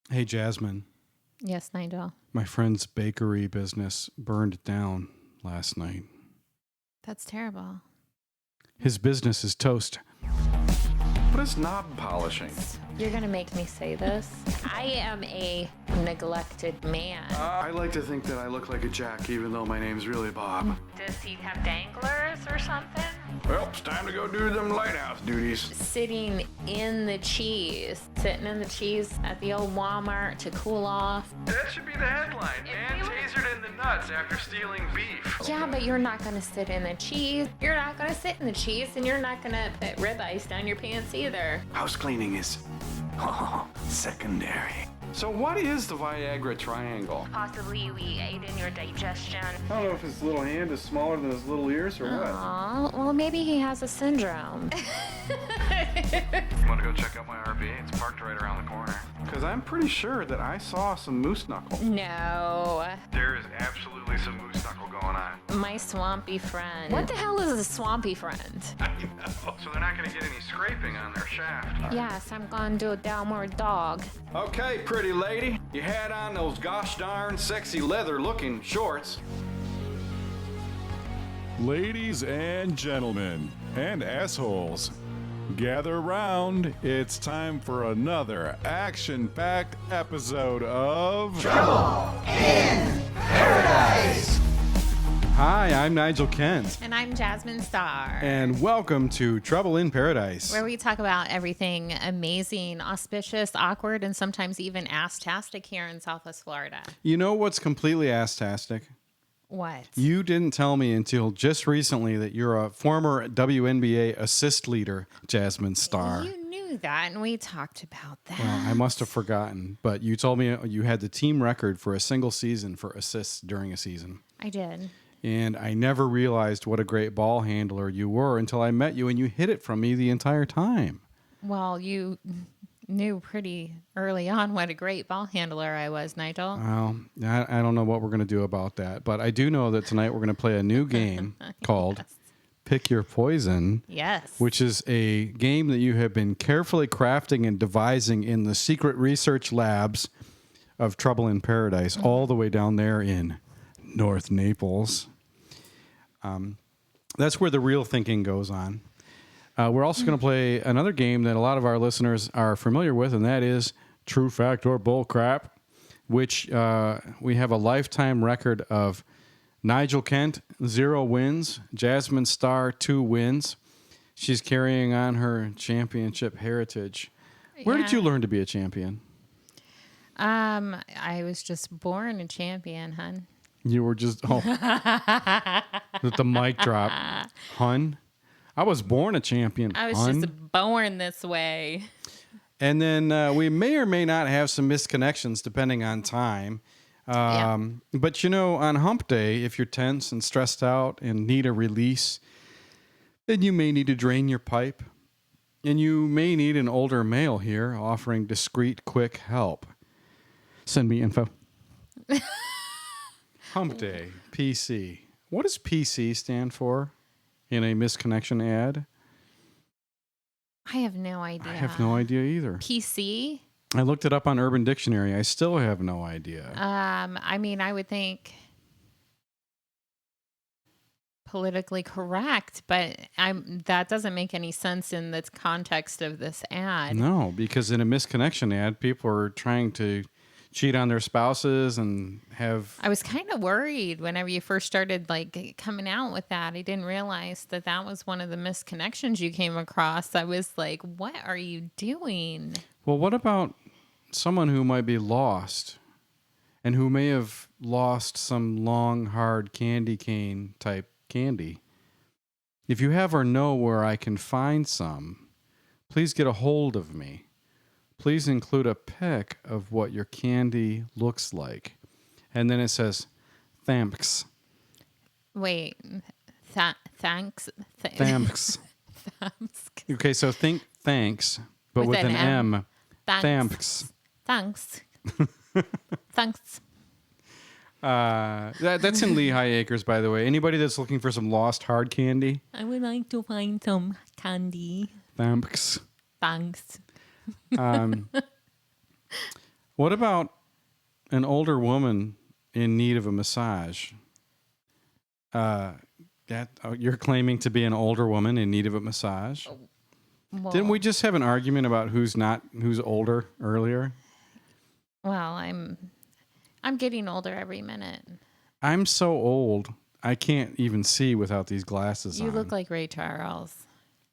Hey, Jasmine. Yes, Nigel. My friend's bakery business burned down last night. That's terrible. His business is toast. What is knob polishing? You're going to make me say this. I am a neglected man. I like to think that I look like a jack, even though my name's really Bob. Does he have danglers or something? Well, it's time to go do them lighthouse duties. Sitting in the cheese at the old Walmart to cool off. That should be the headline. Man tasered in the nuts after stealing beef. Yeah, but you're not going to sit in the cheese. You're not going to sit in the cheese, and you're not going to put ribeyes down your pants either. House cleaning is secondary. So what is the Viagra triangle? Possibly we aid in your digestion. I don't know if his little hand is smaller than his little ears or what. Aw, well, maybe he has a syndrome. Want to go check out my RV? It's parked right around the corner. Because I'm pretty sure that I saw some moose knuckle. No. There is absolutely some moose knuckle going on. My swampy friend. What the hell is a swampy friend? I know. So they're not going to get any scraping on their shaft. Yes, I'm gonna do a downward dog. Okay, pretty lady. You had on those gosh darn sexy leather looking shorts. Ladies and gentlemen, and assholes, gather around. It's time for another action-packed episode of Hi, I'm Nigel Kent, And I'm Jasmine Starr. and welcome to Trouble in Paradise. Where we talk about everything amazing, auspicious, awkward, and sometimes even ass-tastic here in Southwest Florida. You know what's completely ass-tastic? What? You didn't tell me until just recently that you're a former WNBA assist leader, Jasmine Starr. You knew that, and we talked about that. Well, I must have forgotten, but you told me you had the team record for a single season for assists during a season. I did. And I never realized what a great ball handler you were until I met you and you hid it from me the entire time. Well, you knew pretty early on what a great ball handler I was, Nigel. Well, I don't know what we're going to do about that, but I do know that tonight we're going to play a new game called Pick Your Poison. Yes. Which is a game that you have been carefully crafting and devising in the secret research labs of Trouble in Paradise, all the way down there in North Naples. That's where the real thinking goes on. We're also going to play another game that a lot of our listeners are familiar with, and that is True Fact or Bullcrap, which we have a lifetime record of Nigel Kent, 0 wins, Jasmine Starr, 2 wins. She's carrying on her championship heritage. Where did you learn to be a champion? I was just born a champion, hun. You were just, with the mic drop. Hun? I was born a champion. I was hun. just born this way. And then we may or may not have some misconnections depending on time. But, you know, on hump day, if you're tense and stressed out and need a release, then you may need to drain your pipe. And you may need an older male here offering discreet, quick help. Send me info. Hump day, PC. What does PC stand for in a misconnection ad? I have no idea. I have no idea either. PC? I looked it up on Urban Dictionary. I still have no idea. I mean, I would think politically correct, but that doesn't make any sense in the context of this ad. No, because in a misconnection ad, people are trying to cheat on their spouses and have... I was kind of worried whenever you first started like coming out with that. I didn't realize that was one of the misconnections you came across. I was like, what are you doing? Well, what about someone who might be lost and who may have lost some long, hard candy cane type candy? If you have or know where I can find some, please get a hold of me. Please include a pic of what your candy looks like. And then it says, Thamks. Wait, thanks? Thamks. Thamks. Okay, so think thanks, but with an M. Thanks. Thamks. Thanks. That's in Lehigh Acres, by the way. Anybody that's looking for some lost hard candy? I would like to find some candy. Thamks. Thanks. What about an older woman in need of a massage? You're claiming to be an older woman in need of a massage? Well, Didn't we just have an argument about who's older earlier? Well, I'm getting older every minute. I'm so old, I can't even see without these glasses on. You look like Ray Charles.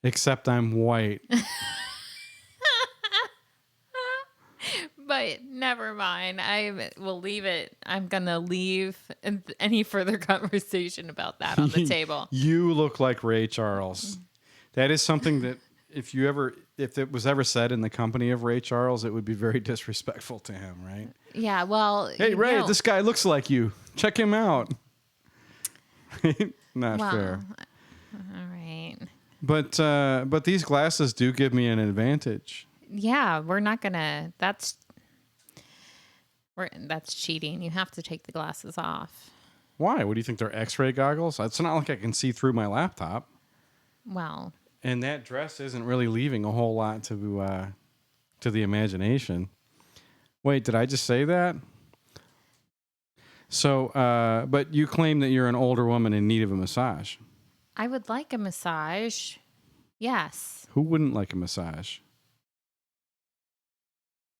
Except I'm white. But never mind. I will leave it. I'm going to leave any further conversation about that on the table. You look like Ray Charles. That is something that if it was ever said in the company of Ray Charles, it would be very disrespectful to him, right? Yeah, well... Hey, Ray, this guy looks like you. Check him out. Not fair. All right. But these glasses do give me an advantage. Yeah, we're not going to... That's cheating. You have to take the glasses off. Why? What do you think? They're X-ray goggles? It's not like I can see through my laptop. Well... And that dress isn't really leaving a whole lot to the imagination. Wait, did I just say that? So, but you claim that you're an older woman in need of a massage. I would like a massage. Yes. Who wouldn't like a massage?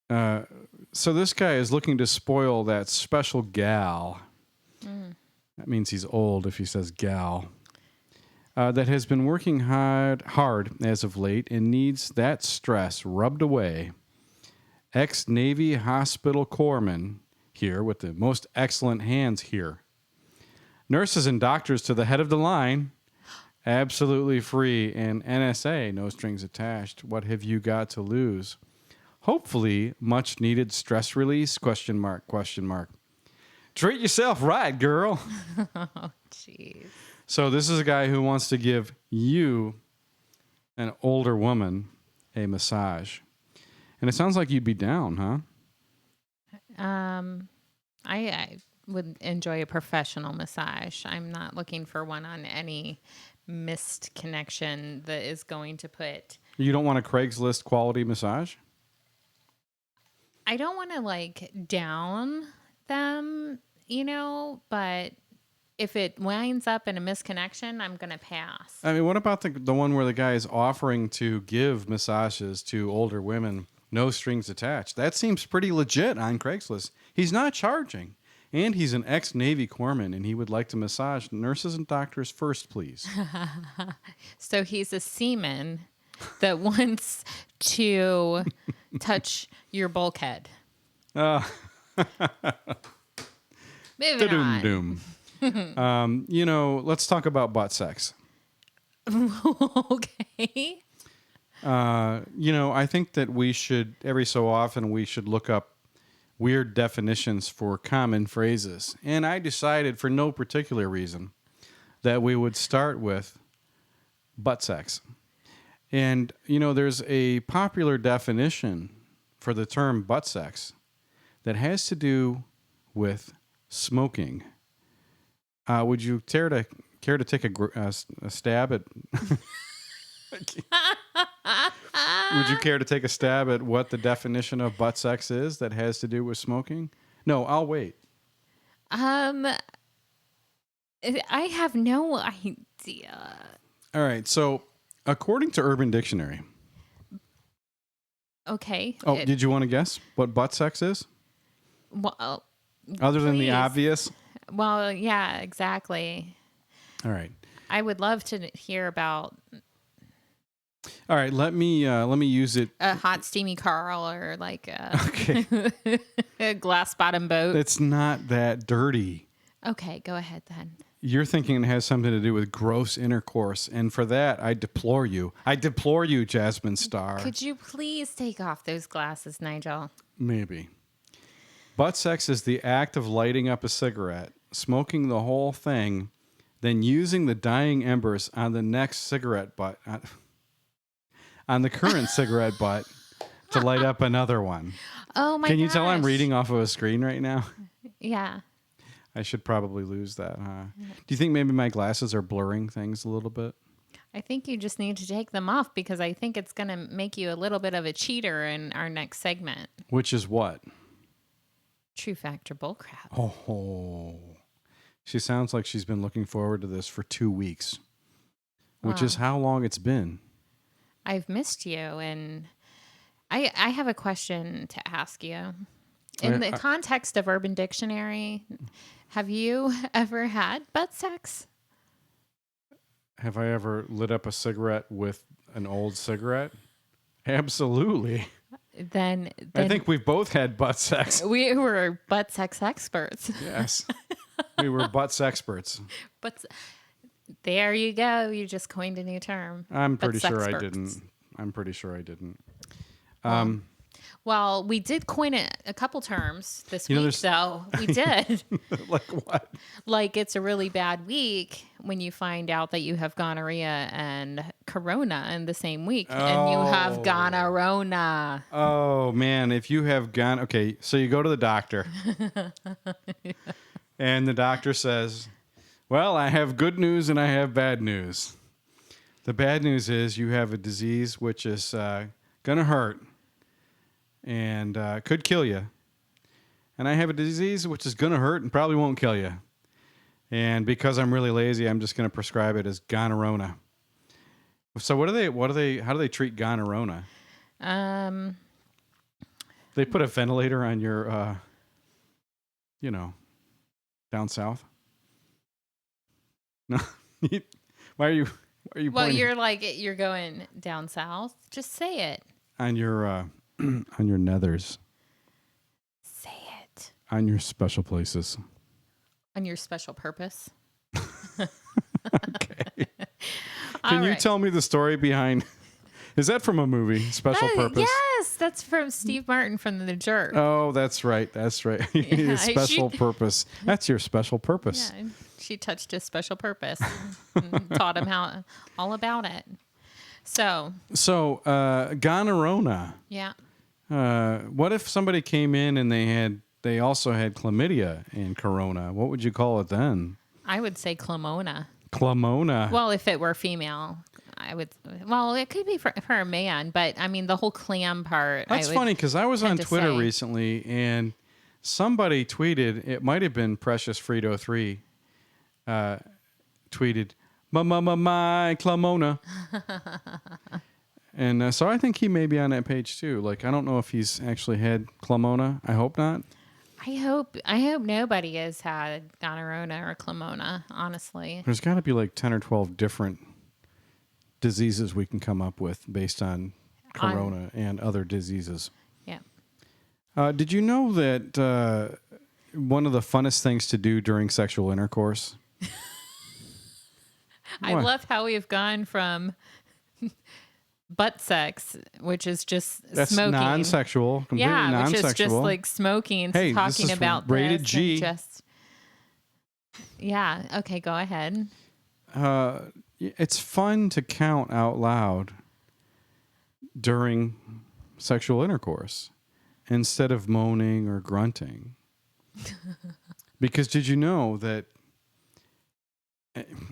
So this guy is looking to spoil that special gal. That means he's old if he says gal. That has been working hard as of late and needs that stress rubbed away. Ex-Navy hospital corpsman here with the most excellent hands here. Nurses and doctors to the head of the line. Absolutely free and NSA, no strings attached. What have you got to lose? Hopefully, much needed stress release, ? Treat yourself right, girl. Oh, jeez. So this is a guy who wants to give you, an older woman, a massage. And it sounds like you'd be down, huh? I would enjoy a professional massage. I'm not looking for one on any missed connection that is going to put... You don't want a Craigslist quality massage? I don't want to, down them, but... If it winds up in a misconnection, I'm going to pass. I mean, what about the one where the guy is offering to give massages to older women, no strings attached? That seems pretty legit on Craigslist. He's not charging. And he's an ex-Navy corpsman, and he would like to massage nurses and doctors first, please. So he's a seaman that wants to touch your bulkhead. Moving on. Let's talk about butt sex. Okay. I think that we should, every so often, we should look up weird definitions for common phrases. And I decided, for no particular reason, that we would start with butt sex. And, there's a popular definition for the term butt sex that has to do with smoking. Would you care to take a stab at? Would you care to take a stab at what the definition of butt sex is that has to do with smoking? No, I'll wait. I have no idea. All right. So, according to Urban Dictionary. Okay. Oh, did you want to guess what butt sex is? Well, other than the please. obvious. Well, yeah, exactly. All right. I would love to hear about. All right, let me use it. A hot, steamy Carl or Okay. a glass bottom boat. It's not that dirty. Okay, go ahead then. You're thinking it has something to do with gross intercourse, and for that, I deplore you. I deplore you, Jasmine Star. Could you please take off those glasses, Nigel? Maybe. Butt sex is the act of lighting up a cigarette, smoking the whole thing, then using the dying embers on the next cigarette butt, on the current cigarette butt, to light up another one. Oh my! Can you tell I'm gosh. reading off of a screen right now? Yeah. I should probably lose that, huh? Do you think maybe my glasses are blurring things a little bit? I think you just need to take them off because I think it's going to make you a little bit of a cheater in our next segment. Which is what? True Factor Bullcrap. Oh, she sounds like she's been looking forward to this for 2 weeks, which is how long it's been. I've missed you, and I have a question to ask you. In the context of Urban Dictionary, have you ever had butt sex? Have I ever lit up a cigarette with an old cigarette? Absolutely. Then I think we've both had butt sex. we were butt sex experts. Yes. We were butt experts. But there you go. You just coined a new term. I'm pretty Butt sure I sexperts. didn't. I'm pretty sure I didn't. Well, we did coin a couple terms this You know, week, though. We did. Like what? Like, it's a really bad week when you find out that you have gonorrhea and corona in the same week. And you have gonorrhea. Oh, man. If you have gone... Okay, so you go to the doctor. And the doctor says, well, I have good news and I have bad news. The bad news is you have a disease which is going to hurt and could kill you. And I have a disease which is going to hurt and probably won't kill you. And because I'm really lazy, I'm just going to prescribe it as gonorrhea. So how do they treat gonorrhea? They put a ventilator on your, down south. No, why are you Well, pointing? you're going down south. Just say it. On your, on your nethers, Say it. on your special places. On your special purpose. Okay. Can you tell me the story behind? Is that from a movie? Special Purpose. Yes, that's from Steve Martin from The Jerk. Oh, that's right. That's right. Yeah, Special purpose. That's your special purpose. Yeah, she touched his special purpose and taught him all about it. So gonorrhea. yeah, What if somebody came in and they also had chlamydia and corona? What would you call it then? I would say chlamona. Chlamona. Well, if it were female, I would. Well, it could be for a man, but I mean the whole clam part. That's funny because I was on tend to Twitter say. recently and somebody tweeted. It might have been Precious Frito 3. Tweeted, my chlamona. And so I think he may be on that page too. Like, I don't know if he's actually had chlamona. I hope not. I hope nobody has had gonorrhea or chlamona. Honestly, There's got to be like 10 or 12 different diseases we can come up with based on corona and other diseases. yeah. Did you know that one of the funnest things to do during sexual intercourse? I What? love how we've gone from butt sex, which is just That's smoking. non-sexual, completely Yeah, non-sexual. which is just like smoking, Hey, this talking is about rated this G. and just yeah. Okay, go ahead. It's fun to count out loud during sexual intercourse instead of moaning or grunting. Because did you know that,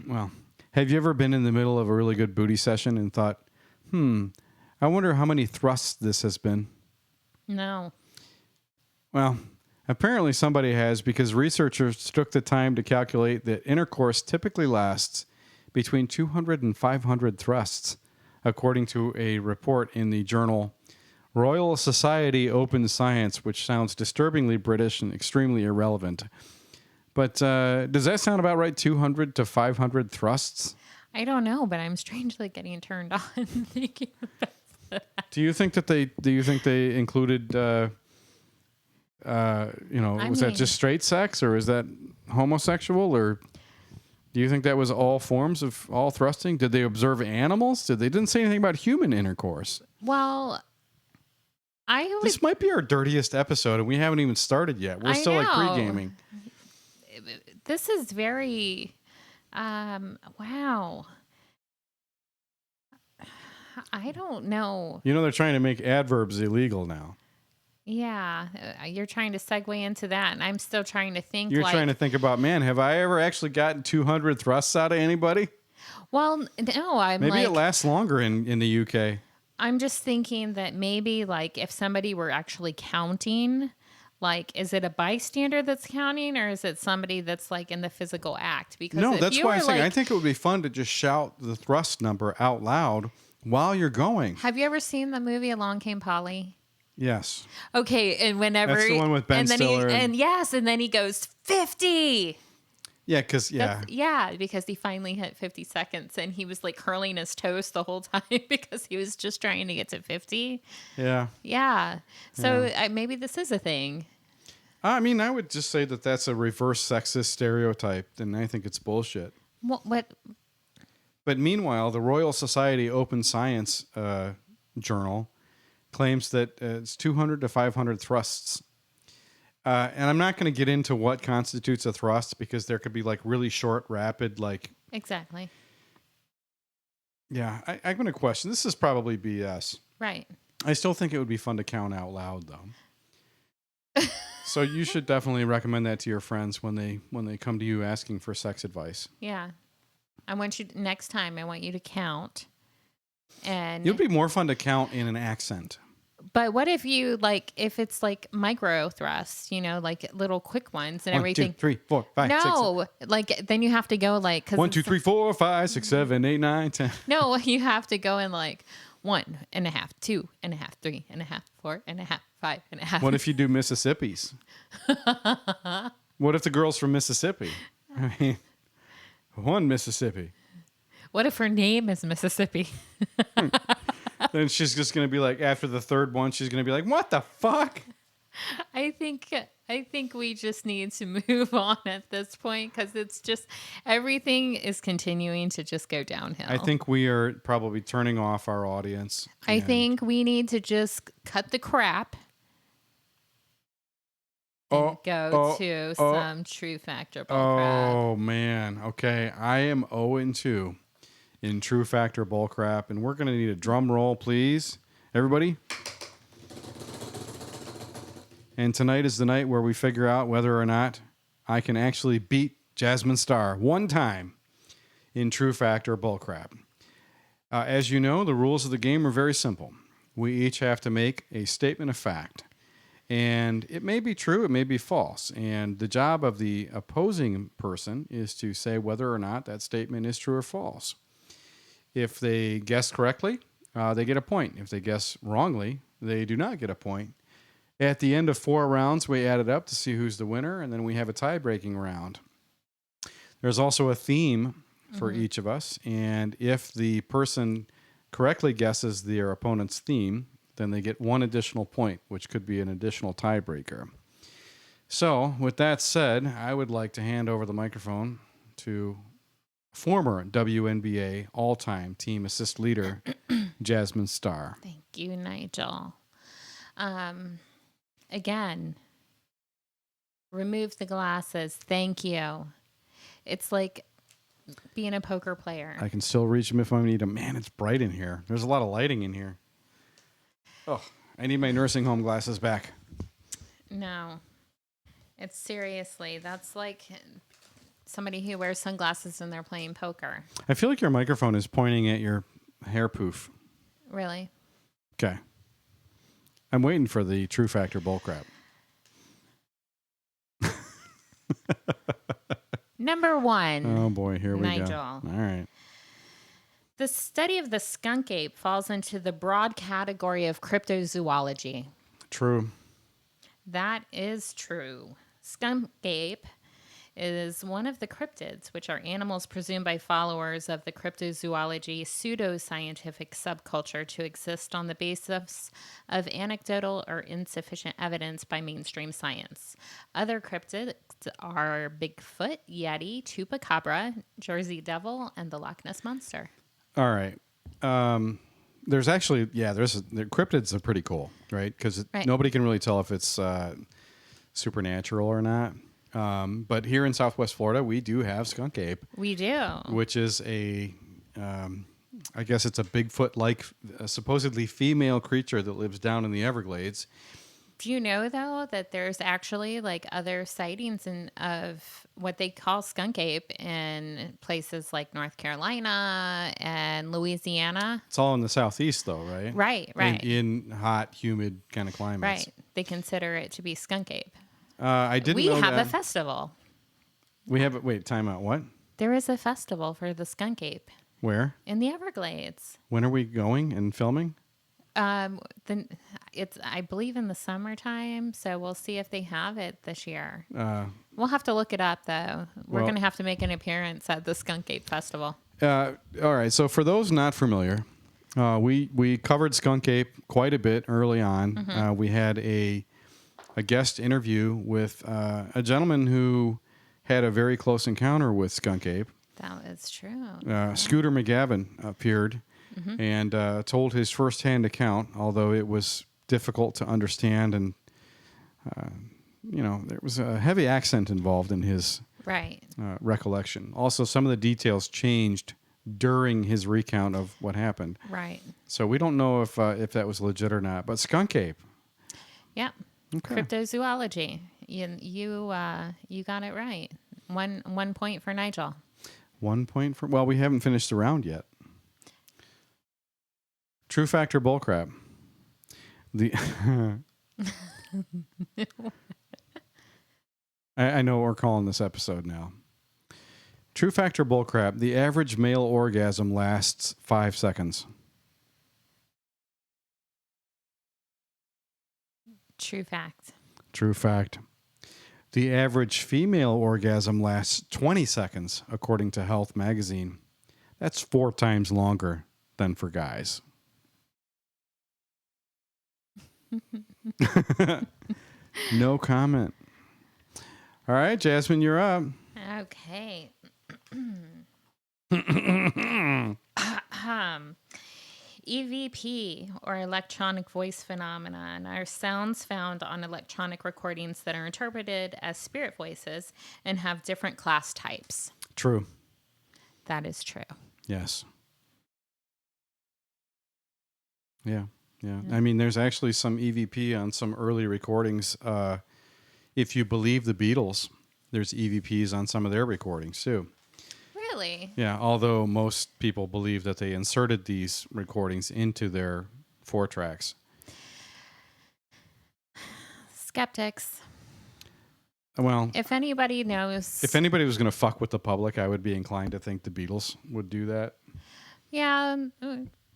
well, have you ever been in the middle of a really good booty session and thought, I wonder how many thrusts this has been? No. Well, apparently somebody has, because researchers took the time to calculate that intercourse typically lasts between 200 and 500 thrusts, according to a report in the journal Royal Society Open Science, which sounds disturbingly British and extremely irrelevant. But does that sound about right? 200 to 500 thrusts? I don't know, but I'm strangely getting turned on thinking about that. Do you think they included was that just straight sex, or is that homosexual, or do you think that was all forms of all thrusting? Did they observe animals? They didn't say anything about human intercourse. Well, This might be our dirtiest episode, and we haven't even started yet. We're still like pre-gaming. This is very wow. I don't know. You know they're trying to make adverbs illegal now. Yeah, you're trying to segue into that, and I'm still trying to think. You're trying to think about, man, have I ever actually gotten 200 thrusts out of anybody? Well, no, Maybe it lasts longer in the UK. I'm just thinking that maybe like if somebody were actually counting like, is it a bystander that's counting, or is it somebody that's like in the physical act? Because No, if that's you why I'm were, saying I like, think it would be fun to just shout the thrust number out loud while you're going. have you ever seen the movie Along Came Polly? Yes. Okay, and whenever That's the one with Ben and then Stiller and then he goes 50. Yeah, because Because he finally hit 50 seconds, and he was like curling his toes the whole time because he was just trying to get to 50. Yeah. Yeah. So maybe this is a thing. I mean, I would just say that that's a reverse sexist stereotype, and I think it's bullshit. What? But meanwhile, the Royal Society Open Science Journal claims that it's 200 to 500 thrusts. And I'm not going to get into what constitutes a thrust because there could be like really short, rapid, like... Exactly. Yeah, I'm going to question. This is probably BS. Right. I still think it would be fun to count out loud, though. So you should definitely recommend that to your friends when they come to you asking for sex advice. Yeah. Next time, I want you to count. And It would be more fun to count in an accent. But what if you if it's like micro thrusts, like little quick ones and 1, everything? 2, 3, 4, 5, 6. No, then you have to go 1, 2, 3, 4, 5, 6, 7, 8, 9, 10. No, you have to go in 1.5, 2.5, 3.5, 4.5, 5.5. What if you do Mississippi's? What if the girl's from Mississippi? I mean, one Mississippi. What if her name is Mississippi? Then she's just going to be like, after the third one, she's going to be like, what the fuck? I think we just need to move on at this point because it's just everything is continuing to just go downhill. I think we are probably turning off our audience. I think we need to just cut the crap and go to some True Factor bullcrap. Oh, man. Okay. I am 0-2 in True Factor bullcrap, and we're going to need a drum roll, please. Everybody? And tonight is the night where we figure out whether or not I can actually beat Jasmine Star one time in True Factor bullcrap. As you know, the rules of the game are very simple. We each have to make a statement of fact. And it may be true, it may be false. And the job of the opposing person is to say whether or not that statement is true or false. If they guess correctly, they get a point. If they guess wrongly, they do not get a point. At the end of 4 rounds, we add it up to see who's the winner, and then we have a tie-breaking round. There's also a theme for each of us, and if the person correctly guesses their opponent's theme, then they get 1 additional point, which could be an additional tiebreaker. So, with that said, I would like to hand over the microphone to former WNBA all-time team assist leader, Jasmine Star. Thank you, Nigel. Again, remove the glasses. Thank you. It's like being a poker player. I can still reach them if I need them. Man, it's bright in here. There's a lot of lighting in here. Oh, I need my nursing home glasses back. No. It's seriously, that's like somebody who wears sunglasses and they're playing poker. I feel like your microphone is pointing at your hair poof. Really? Okay. I'm waiting for the True Factor bullcrap. Number 1. Oh boy, here we Nigel. go. All right. The study of the skunk ape falls into the broad category of cryptozoology. True. That is true. Skunk ape is one of the cryptids, which are animals presumed by followers of the cryptozoology pseudoscientific subculture to exist on the basis of anecdotal or insufficient evidence by mainstream science. Other cryptids are Bigfoot, Yeti, Chupacabra, Jersey Devil, and the Loch Ness Monster. All right. There's actually, the cryptids are pretty cool, right? Because nobody can really tell if it's supernatural or not. But here in Southwest Florida, we do have skunk ape. We do. Which is I guess it's a Bigfoot-like, supposedly female creature that lives down in the Everglades. Do you know, though, that there's actually other sightings of what they call skunk ape in places like North Carolina and Louisiana? It's all in the southeast, though, right? Right. In hot, humid kind of climates. Right. they consider it to be Skunk Ape. I didn't We know have that. a festival. We have wait, time out. What? There is a festival for the Skunk Ape Where? in the Everglades. When are we going and filming? It's I believe in the summertime, so we'll see if they have it this year. Uh, We'll have to look it up, though. We're well- going to have to make an appearance at the Skunk Ape Festival. all right. So for those not familiar, we covered Skunk Ape quite a bit early on. We had a guest interview with a gentleman who had a very close encounter with Skunk Ape. That is true. Scooter McGavin appeared and told his firsthand account, although it was difficult to understand and, there was a heavy accent involved in his Right. recollection. Also, some of the details changed during his recount of what happened. Right. So we don't know if that was legit or not. But Skunk Ape, Yep. Okay. Cryptozoology. You got it right. 1 point for Nigel. 1 point for... Well, we haven't finished the round yet. True fact or bullcrap? I know what we're calling this episode now. True fact or bullcrap? The average male orgasm lasts 5 seconds. True fact. True fact. The average female orgasm lasts 20 seconds, according to Health magazine. That's 4 times longer than for guys. No comment. All right, Jasmine, you're up. Okay. EVP, or electronic voice phenomenon, are sounds found on electronic recordings that are interpreted as spirit voices and have different class types. True. That is true. Yes. Yeah. I mean, there's actually some EVP on some early recordings. If you believe the Beatles, there's EVPs on some of their recordings too. Really? Yeah, although most people believe that they inserted these recordings into their 4 tracks. Skeptics. Well, If anybody knows. if anybody was going to fuck with the public, I would be inclined to think the Beatles would do that. Yeah,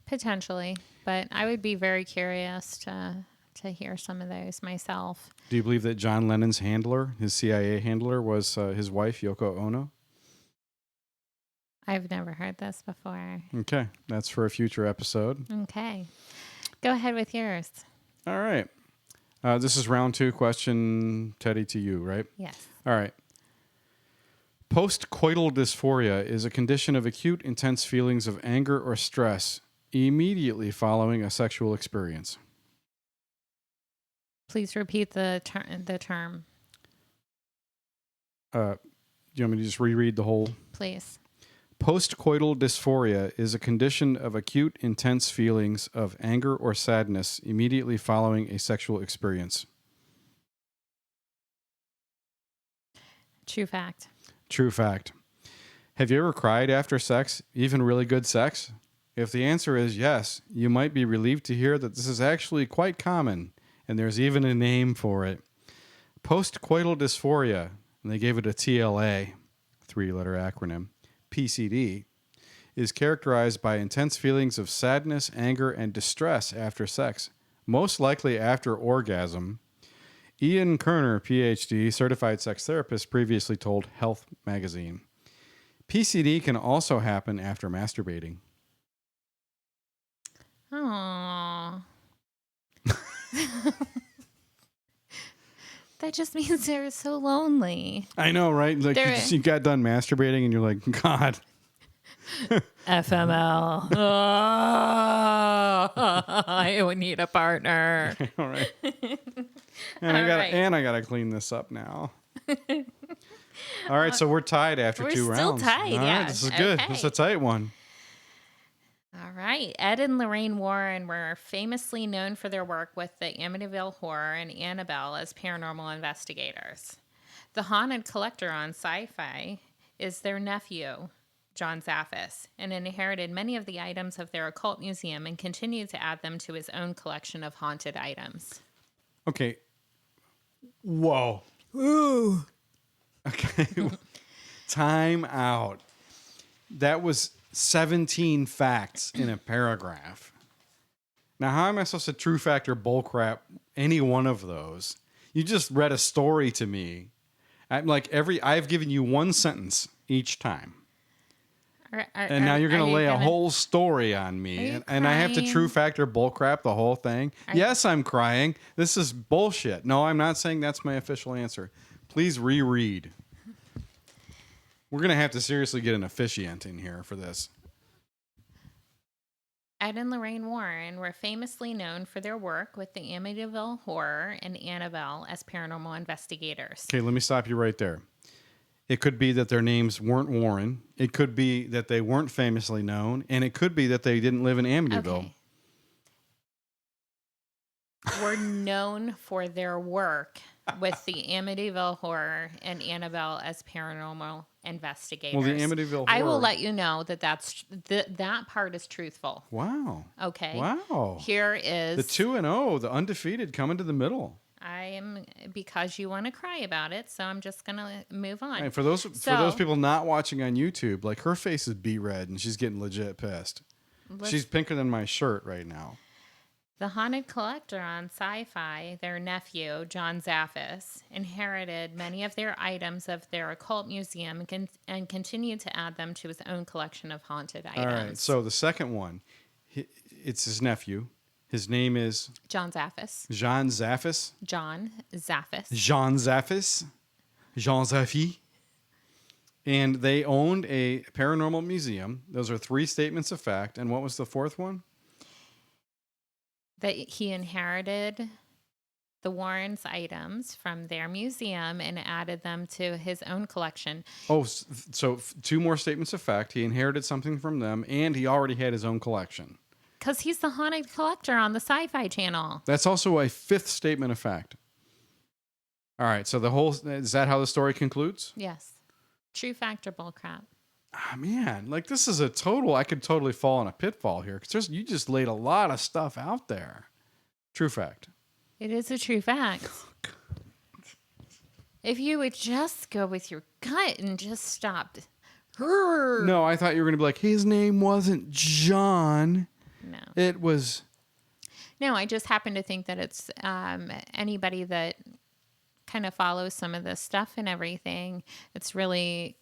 potentially. But I would be very curious to hear some of those myself. Do you believe that John Lennon's handler, his CIA handler, was his wife, Yoko Ono? I've never heard this before. Okay, that's for a future episode. Okay. Go ahead with yours. All right. This is round 2 question, Teddy, to you, right? Yes. All right. Post-coital dysphoria is a condition of acute, intense feelings of anger or stress immediately following a sexual experience. Please repeat the term, Do you want me to just reread the whole? please. Post-coital dysphoria is a condition of acute, intense feelings of anger or sadness immediately following a sexual experience. True fact. True fact. Have you ever cried after sex, even really good sex? If the answer is yes, you might be relieved to hear that this is actually quite common, and there's even a name for it. Post-coital dysphoria, and they gave it a TLA, 3-letter acronym, PCD, is characterized by intense feelings of sadness, anger, and distress after sex, most likely after orgasm. Ian Kerner, PhD, certified sex therapist, previously told Health magazine. PCD can also happen after masturbating. Aww. That just means they're so lonely. I know, right? Like you got done masturbating and you're like, God. FML. Oh, I would need a partner. All right. And I gotta clean this up now. All right, so we're tied after 2 rounds. We're still tied, All right, yeah. this is good. Okay. This is a tight one. All right. Ed and Lorraine Warren were famously known for their work with the Amityville Horror and Annabelle as paranormal investigators. The haunted collector on Sci-Fi is their nephew, John Zaffis, and inherited many of the items of their occult museum and continued to add them to his own collection of haunted items. Okay, Whoa. Ooh. Okay. Time out. That was 17 facts in a paragraph. Now, how am I supposed to true fact or bullcrap any one of those? You just read a story to me. I've given you one sentence each time. And now you're going to lay a whole story on me. And I have to true fact or bullcrap the whole thing. Yes, I'm crying. This is bullshit. No, I'm not saying that's my official answer. Please reread. We're going to have to seriously get an officiant in here for this. Ed and Lorraine Warren were famously known for their work with the Amityville Horror and Annabelle as paranormal investigators. Okay, let me stop you right there. It could be that their names weren't Warren. It could be that they weren't famously known. And it could be that they didn't live in Amityville. Okay. Were known for their work with the Amityville Horror and Annabelle as paranormal investigators. Well, the Amityville Horror. I will let you know that that part is truthful. Wow. Okay. Wow. Here is the 2-0, the undefeated coming to the middle. Because you want to cry about it, so I'm just gonna move on. And for those people not watching on YouTube, like her face is beet red and she's getting legit pissed. She's pinker than my shirt right now. The haunted collector on Sci-Fi, their nephew, John Zaffis, inherited many of their items of their occult museum and continued to add them to his own collection of haunted items. All right, so the second one, it's his nephew. His name is? John Zaffis. John Zaffis? John Zaffis. Jean Zaffis? Jean Zaffi? And they owned a paranormal museum. Those are 3 statements of fact. And what was the 4th one? That he inherited the Warrens' items from their museum and added them to his own collection. Oh, so 2 more statements of fact. He inherited something from them, and he already had his own collection. Because he's the haunted collector on the Sci-Fi Channel. That's also a 5th statement of fact. All right, so is that how the story concludes? Yes. True fact or bullcrap? Ah, man, like this is I could totally fall in a pitfall here because you just laid a lot of stuff out there. True fact. It is a true fact. If you would just go with your gut and just stop. No, I thought you were going to be like, his name wasn't John. No. It was. No, I just happen to think that it's anybody that kind of follows some of this stuff and everything. It's really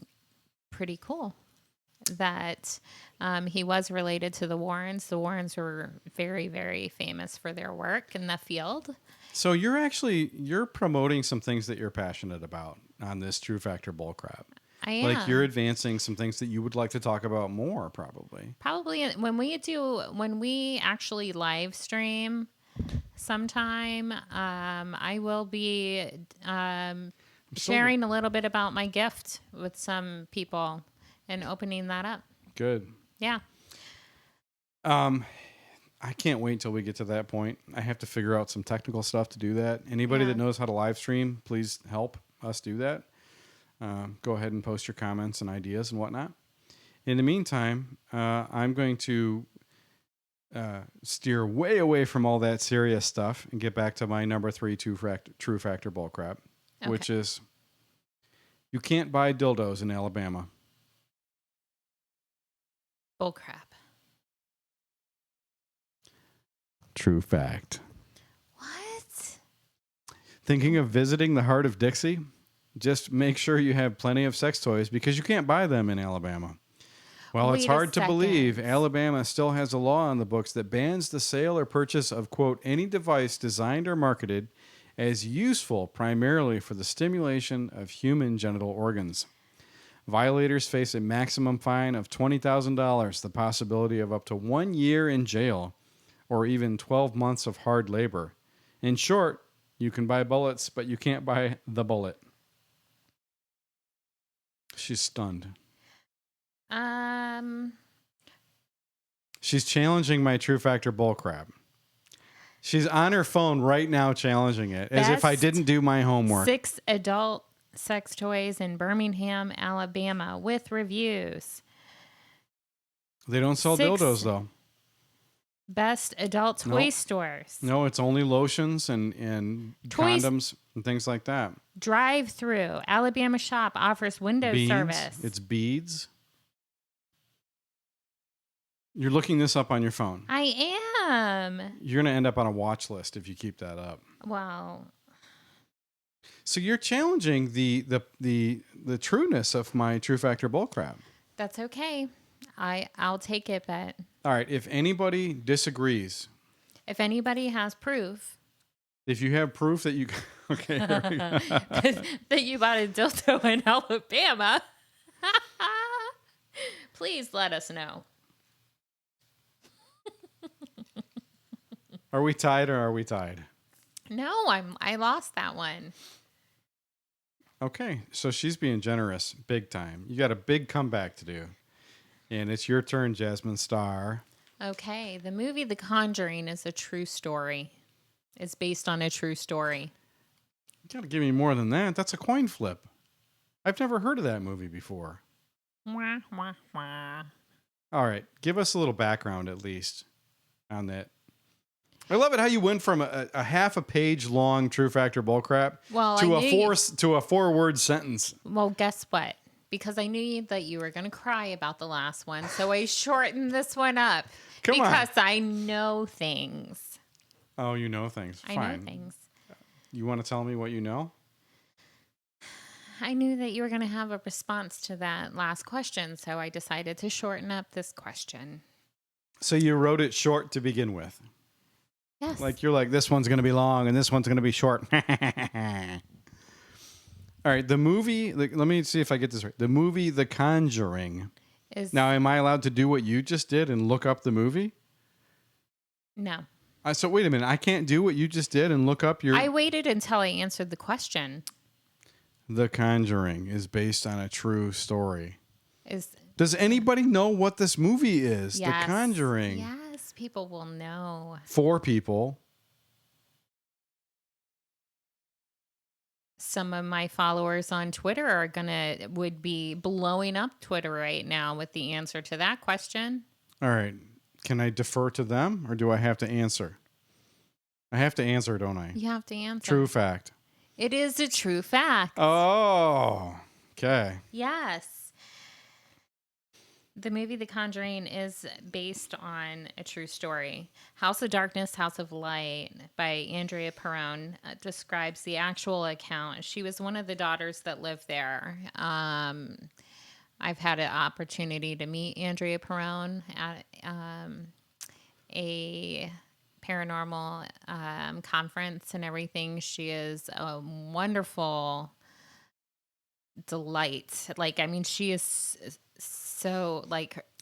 pretty cool that he was related to the Warrens. The Warrens were very, very famous for their work in the field. So you're promoting some things that you're passionate about on this True Factor Bullcrap. I am. Like you're advancing some things that you would like to talk about more, probably. Probably when we actually live stream sometime, I will be sharing a little bit about my gift with some people and opening that up. Good. Yeah. I can't wait until we get to that point. I have to figure out some technical stuff to do that. Anybody that knows how to live stream, please help us do that. Go ahead and post your comments and ideas and whatnot. In the meantime, I'm going to steer way away from all that serious stuff and get back to my number 3 True Factor Bullcrap, which is you can't buy dildos in Alabama. Bullcrap. True fact. What? Thinking of visiting the Heart of Dixie? Just make sure you have plenty of sex toys because you can't buy them in Alabama. Well, it's hard to believe Alabama still has a law on the books that bans the sale or purchase of, quote, any device designed or marketed as useful primarily for the stimulation of human genital organs. Violators face a maximum fine of $20,000, the possibility of up to 1 year in jail, or even 12 months of hard labor. In short, you can buy bullets, but you can't buy the bullet. She's stunned. She's challenging my True Factor Bullcrap. She's on her phone right now challenging it, as if I didn't do my homework. 6 adult sex toys in Birmingham, Alabama, with reviews. They don't sell dildos, though. Best adult toy stores. No, it's only lotions and condoms. and things like that. Drive-through. Alabama shop offers window Beans. service. It's beads. You're looking this up on your phone. I am. You're going to end up on a watch list if you keep that up. Well, So you're challenging the trueness of my True Factor bullcrap. that's okay. I'll take it, but All right. If anybody disagrees, if anybody has proof if you have proof that you okay, here we go. that you bought a dildo in Alabama, please let us know. Are we tied or are we tied? No, I lost that one. Okay, so she's being generous big time. You got a big comeback to do. And it's your turn, Jasmine Star. Okay, the movie The Conjuring is a true story. It's based on a true story. You got to give me more than that. That's a coin flip. I've never heard of that movie before. Wah, wah, wah. All right, give us a little background at least on that. I love it how you went from a half a page long True Factor bullcrap Well, to I knew a 4-word sentence. Well, guess what? Because I knew that you were going to cry about the last one, so I shortened this one up. Come on. Because I know things. Oh, you know things. I Fine. know things. You want to tell me what you know? I knew that you were going to have a response to that last question, so I decided to shorten up this question. So you wrote it short to begin with. Yes. Like you're like, this one's going to be long and this one's going to be short. All right, the movie, let me see if I get this right. The movie The Conjuring. Now, am I allowed to do what you just did and look up the movie? No. So wait a minute. I can't do what you just did and look up your... I waited until I answered the question. The Conjuring is based on a true story. Is Does anybody know what this movie is? Yes. The Conjuring. Yes, people will know. 4 people. Some of my followers on Twitter would be blowing up Twitter right now with the answer to that question. All right. Can I defer to them or do I have to answer? I have to answer, don't I? You have to answer. True fact. It is a true fact. Oh, okay. Yes. The movie The Conjuring is based on a true story. House of Darkness, House of Light by Andrea Perron describes the actual account. She was one of the daughters that lived there. I've had an opportunity to meet Andrea Perron at a paranormal conference and everything. She is a wonderful delight. She is so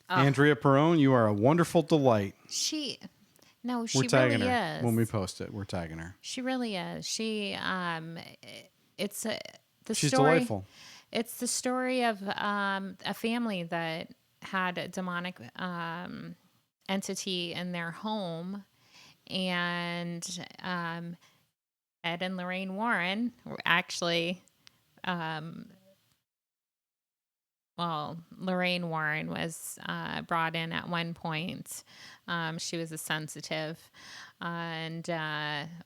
Andrea Perron, you are a wonderful delight. she We're really tagging her is. when we post it. We're tagging her. She really is. She's delightful. It's the story of a family that had a demonic entity in their home, and Ed and Lorraine Warren were actually. Lorraine Warren was brought in at one point. She was a sensitive and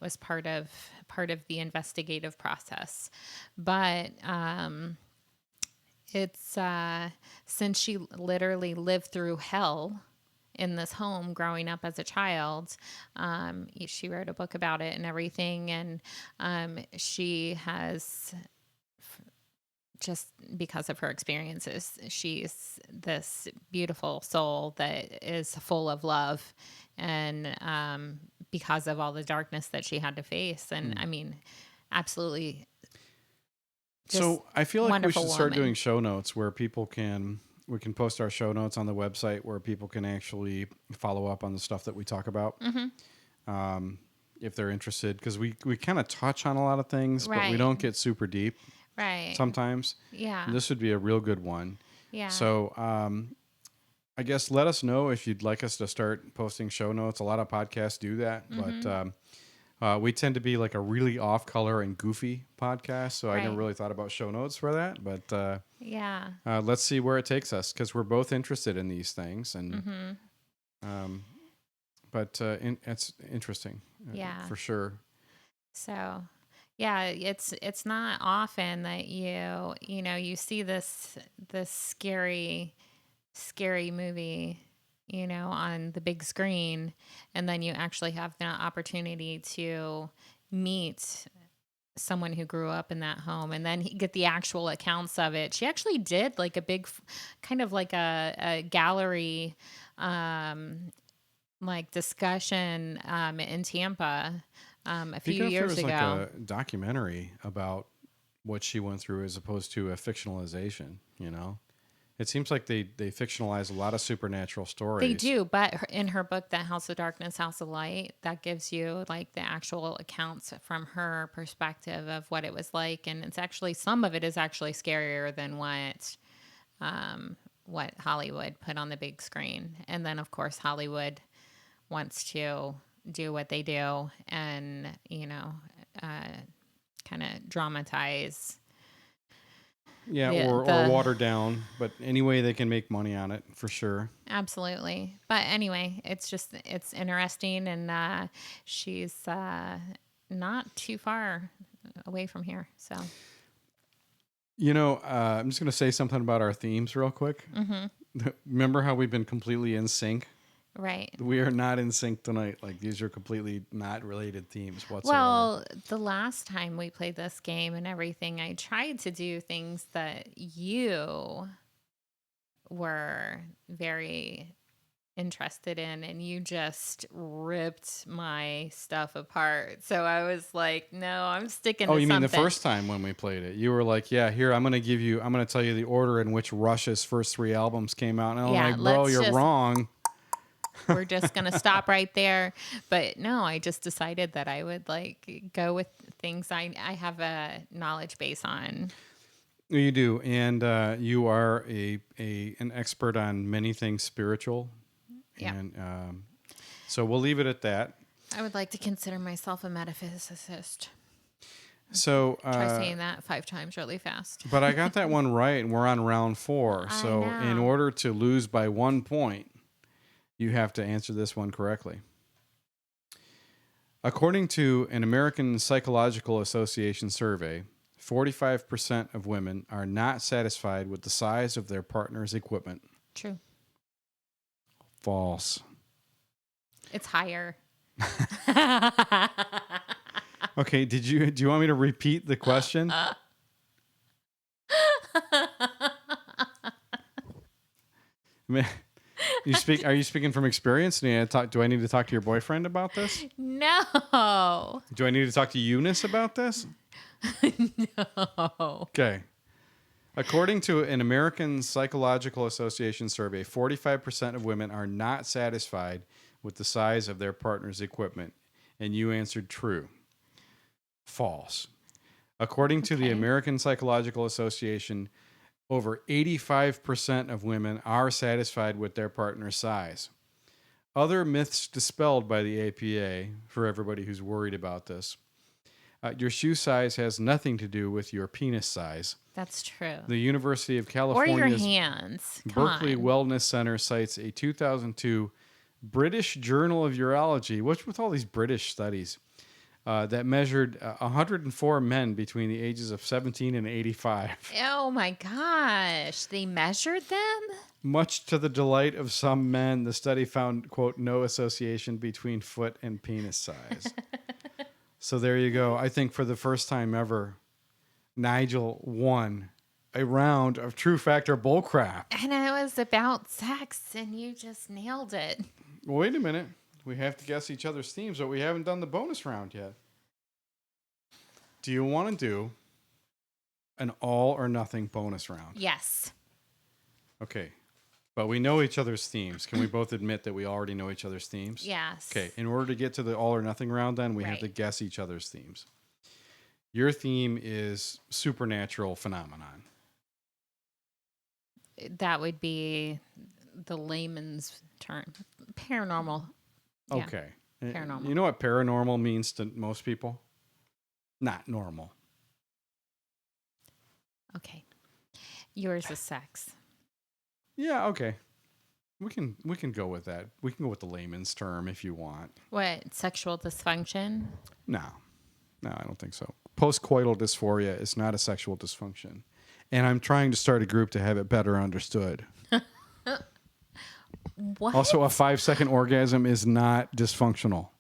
was part of the investigative process. But it's since she literally lived through hell in this home growing up as a child, she wrote a book about it and everything. And she has... just because of her experiences, she's this beautiful soul that is full of love, and because of all the darkness that she had to face. And I mean, absolutely. So I feel like we should start woman. doing show notes where we can post our show notes on the website where people can actually follow up on the stuff that we talk about. If they're interested, because we kind of touch on a lot of things, but we Right. don't get super deep. Right. Sometimes. Yeah. And this would be a real good one. Yeah. So I guess let us know if you'd like us to start posting show notes. A lot of podcasts do that, but we tend to be like a really off color and goofy podcast. So I never Right. really thought about show notes for that, but yeah. let's see where it takes us, because we're both interested in these things. And it's interesting. Yeah. For sure. So, Yeah, it's not often that you see this scary movie, on the big screen, and then you actually have the opportunity to meet someone who grew up in that home and then get the actual accounts of it. She actually did like a big kind of like a gallery like discussion in Tampa a few Because there years was ago. like a documentary about what she went through as opposed to a fictionalization, It seems like they fictionalize a lot of supernatural stories. They do, but in her book, The House of Darkness, House of Light, that gives you like the actual accounts from her perspective of what it was like, and it's actually some of it is actually scarier than what Hollywood put on the big screen. And then, of course, Hollywood wants to do what they do, and kind of dramatize. Yeah, or watered down, but any way they can make money on it, for sure. Absolutely. But anyway, it's interesting, and she's not too far away from here. So, I'm just going to say something about our themes real quick. Mm-hmm. Remember how we've been completely in sync? Right. We are not in sync tonight. Like, these are completely not related themes whatsoever. Well, the last time we played this game and everything, I tried to do things that you were very interested in, and you just ripped my stuff apart. So I was like, no, I'm sticking to you mean something. the first time when we played it? You were like, yeah, here, I'm going to tell you the order in which Rush's first 3 albums came out. And I'm like, bro, you're wrong. We're just going to stop right there. But no, I just decided that I would go with things I have a knowledge base on. You do. And you are an expert on many things spiritual. Yeah. And so we'll leave it at that. I would like to consider myself a metaphysicist. So try saying that 5 times really fast. But I got that one right, and we're on round 4. So in order to lose by 1 point, you have to answer this one correctly. According to an American Psychological Association survey, 45% of women are not satisfied with the size of their partner's equipment. True. False. It's higher. Okay, do you want me to repeat the question? Are you speaking from experience? Do I need to talk to your boyfriend about this? No. Do I need to talk to Eunice about this? No. Okay. According to an American Psychological Association survey, 45% of women are not satisfied with the size of their partner's equipment, and you answered true. False. According to the American Psychological Association, over 85% of women are satisfied with their partner's size. Other myths dispelled by the APA, for everybody who's worried about this, your shoe size has nothing to do with your penis size. That's true. The University of California's or your hands. Berkeley Wellness Center cites a 2002 British Journal of Urology, what's with all these British studies, that measured 104 men between the ages of 17 and 85. Oh my gosh. They measured them? Much to the delight of some men, the study found, quote, no association between foot and penis size. So there you go. I think for the first time ever, Nigel won a round of True Factor Bullcrap. And it was about sex, and you just nailed it. Wait a minute. We have to guess each other's themes, but we haven't done the bonus round yet. Do you want to do an all or nothing bonus round? Yes. Okay. But we know each other's themes. Can we both admit that we already know each other's themes? Yes. Okay. In order to get to the all or nothing round, then we have to guess each other's themes. Your theme is supernatural phenomenon. That would be the layman's term. Paranormal. Yeah. Okay. Paranormal. You know what paranormal means to most people? Not normal. Okay. Yours is sex. Yeah, okay. We can go with that. We can go with the layman's term if you want. What? Sexual dysfunction? No, I don't think so. Post-Coital Dysphoria is not a sexual dysfunction. And I'm trying to start a group to have it better understood. What? Also, a 5-second orgasm is not dysfunctional.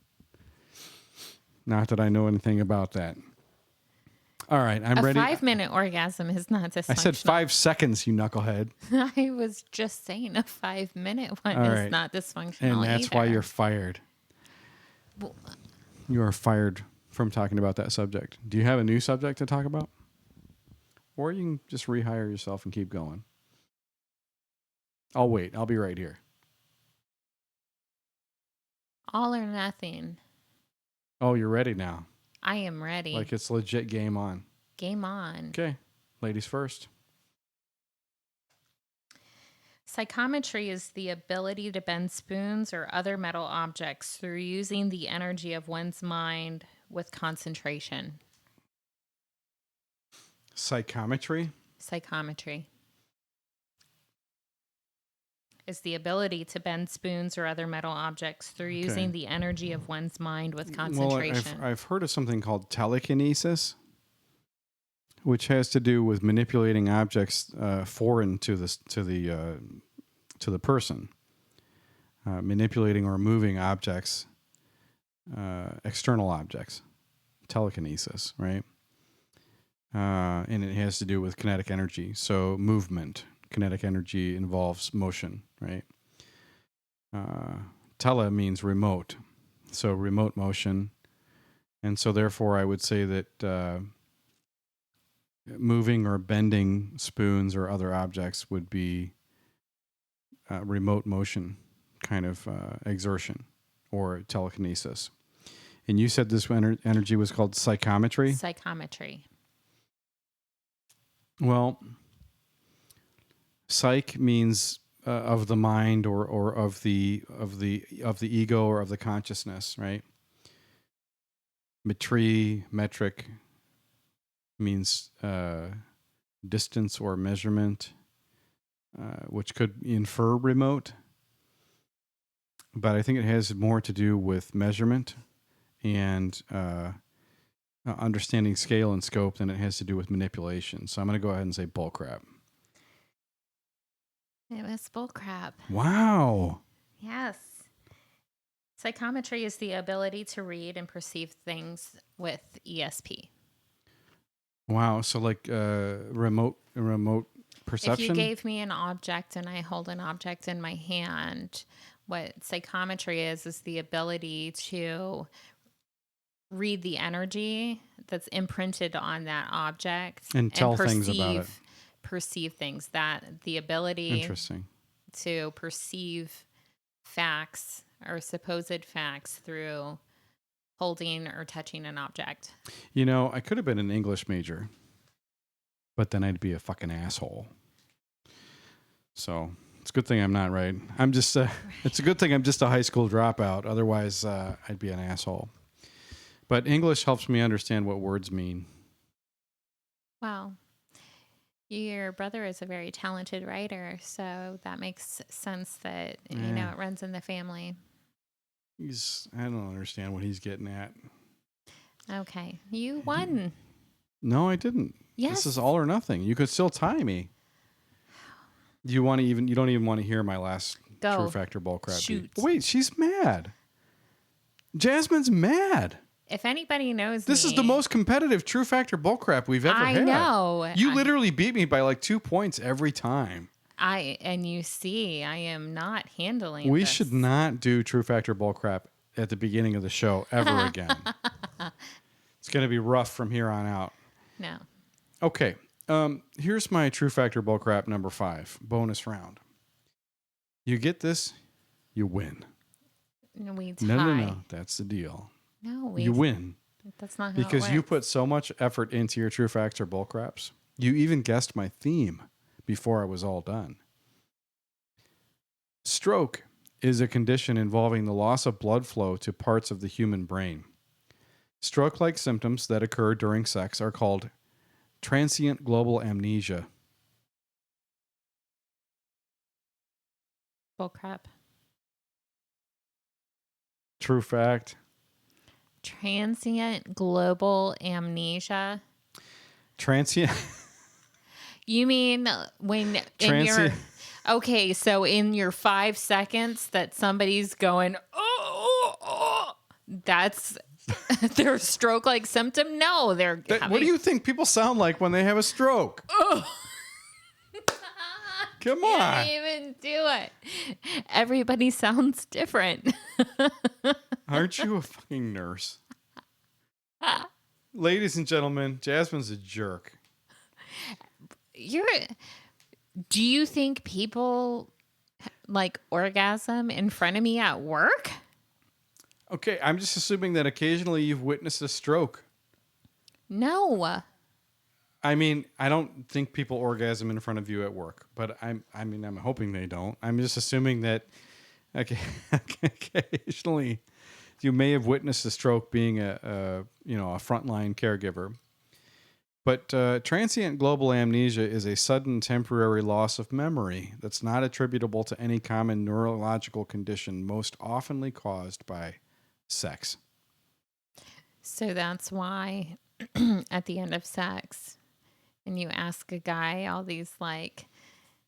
Not that I know anything about that. All right, I'm ready. A 5-minute orgasm is not dysfunctional. I said 5 seconds, you knucklehead. I was just saying a 5-minute one All is right. not dysfunctional And that's why either. you're fired. You are fired from talking about that subject. Do you have a new subject to talk about? Or you can just rehire yourself and keep going. I'll wait. I'll be right here. All or nothing. Oh, you're ready now. I am ready. Like it's legit game on. Game on. Okay. Ladies first. Psychometry is the ability to bend spoons or other metal objects through using the energy of one's mind with concentration. Psychometry? Psychometry is the ability to bend spoons or other metal objects through using the energy of one's mind with concentration. Well, I've heard of something called telekinesis, which has to do with manipulating objects foreign to the person, manipulating or moving objects, external objects, telekinesis, right? And it has to do with kinetic energy. So movement, kinetic energy involves motion, right? Tele means remote, so remote motion, and so therefore I would say that moving or bending spoons or other objects would be remote motion kind of exertion or telekinesis. And you said this energy was called psychometry? Psychometry. Well, psych means of the mind or of the ego or of the consciousness, right? Metric means distance or measurement, which could infer remote, but I think it has more to do with measurement and understanding scale and scope than it has to do with manipulation. So I'm going to go ahead and say bullcrap. It was bullcrap. Wow. Yes. Psychometry is the ability to read and perceive things with ESP. Wow. So like remote perception? If you gave me an object and I hold an object in my hand, what psychometry is the ability to read the energy that's imprinted on that object and tell things about it. Perceive things. That the ability Interesting. to perceive facts or supposed facts through holding or touching an object. You know, I could have been an English major, but then I'd be a fucking asshole. So it's a good thing I'm not, right? I'm just, it's a good thing I'm just a high school dropout. Otherwise, I'd be an asshole. But English helps me understand what words mean. Wow. Your brother is a very talented writer, so that makes sense that, you know, it runs in the family. I don't understand what he's getting at. Okay. You won. No, I didn't. Yes. This is all or nothing. You could still tie me. You don't even want to hear my last True Factor bullcrap. Shoot. Wait, she's mad. Jasmine's mad. If anybody knows This is the most competitive True Factor bullcrap we've ever had. I know. You literally beat me by like 2 points every time. And you see, I am not handling We this. should not do True Factor bullcrap at the beginning of the show ever again. It's going to be rough from here on out. No. Okay. Here's my True Factor bullcrap number 5, bonus round. You get this, you win. We tie. No. That's the deal. No, you win. That's not how because it you works. put so much effort into your True Facts or bullcraps. You even guessed my theme before I was all done. Stroke is a condition involving the loss of blood flow to parts of the human brain. Stroke-like symptoms that occur during sex are called transient global amnesia. Bullcrap. True fact. Transient global amnesia. Transient. You mean when in your okay, so in your 5 seconds that somebody's going, that's their stroke-like symptom? No, they're What do you think people sound like when they have a stroke? Come on. Can't even do it. Everybody sounds different. Aren't you a fucking nurse? Ladies and gentlemen, Jasmine's a jerk. Do you think people like orgasm in front of me at work? Okay, I'm just assuming that occasionally you've witnessed a stroke. No. I mean, I don't think people orgasm in front of you at work, but I'm hoping they don't. I'm just assuming that occasionally you may have witnessed a stroke being a frontline caregiver. But transient global amnesia is a sudden temporary loss of memory that's not attributable to any common neurological condition, most oftenly caused by sex. So that's why at the end of sex, and you ask a guy all these like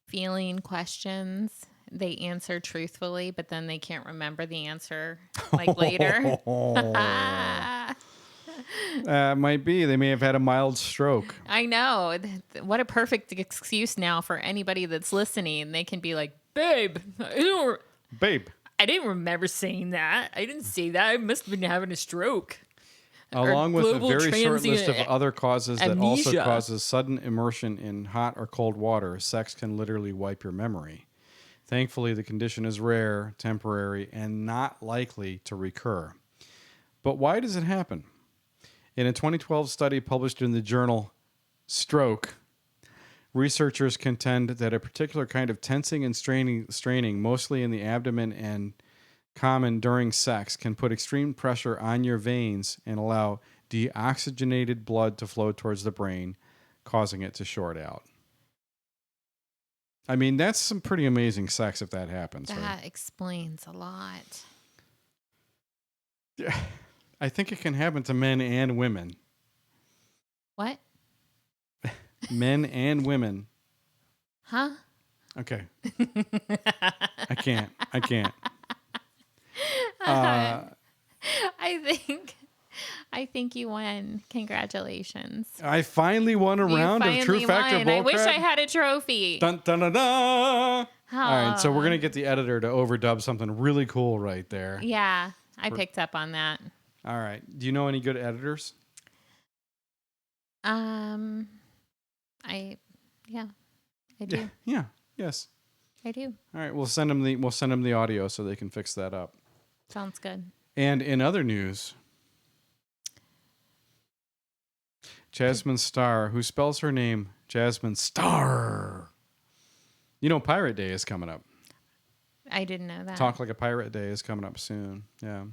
feeling questions, they answer truthfully, but then they can't remember the answer like later. Might be. They may have had a mild stroke. I know. What a perfect excuse now for anybody that's listening. They can be like, babe, I didn't remember saying that. I didn't say that. I must have been having a stroke. Along with a very short list of other causes that amnesia. also causes sudden immersion in hot or cold water, sex can literally wipe your memory. Thankfully, the condition is rare, temporary, and not likely to recur. But why does it happen? In a 2012 study published in the journal Stroke, researchers contend that a particular kind of tensing and straining, mostly in the abdomen and common during sex, can put extreme pressure on your veins and allow deoxygenated blood to flow towards the brain, causing it to short out. I mean, that's some pretty amazing sex if that happens. That right? explains a lot. Yeah. I think it can happen to men and women. What? Men and women. Huh? Okay. I can't. I think you won. Congratulations. I finally won a round of True Factor Bullcrap. I wish I had a trophy. Dun, dun, dun, dun. Oh. All right, so we're going to get the editor to overdub something really cool right there. Yeah, I picked up on that. All right. Do you know any good editors? I do. Yeah. Yes. I do. All right, we'll send them the audio so they can fix that up. Sounds good. And in other news, Jasmine Star, who spells her name Jasmine Star. You know, Pirate Day is coming up. I didn't know that. Talk Like a Pirate Day is coming up soon. Yeah.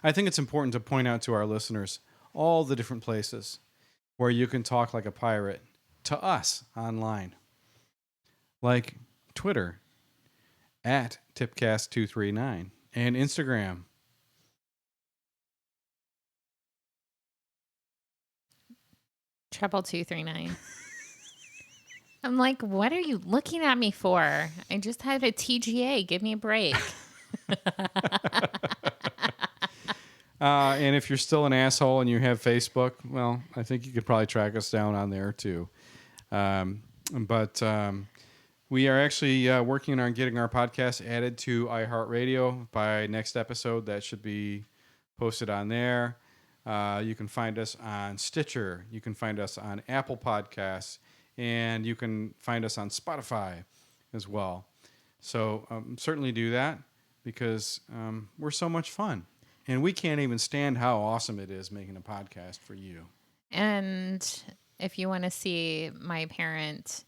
I think it's important to point out to our listeners all the different places where you can talk like a pirate to us online. Like Twitter at Tipcast239 and Instagram. Treble 239. I'm like, what are you looking at me for? I just had a TGA. Give me a break. And if you're still an asshole and you have Facebook, well, I think you could probably track us down on there too. But we are actually working on getting our podcast added to iHeartRadio by next episode. That should be posted on there. You can find us on Stitcher. You can find us on Apple Podcasts. And you can find us on Spotify as well. So certainly do that because we're so much fun. And we can't even stand how awesome it is making a podcast for you. And if you want to see my apparent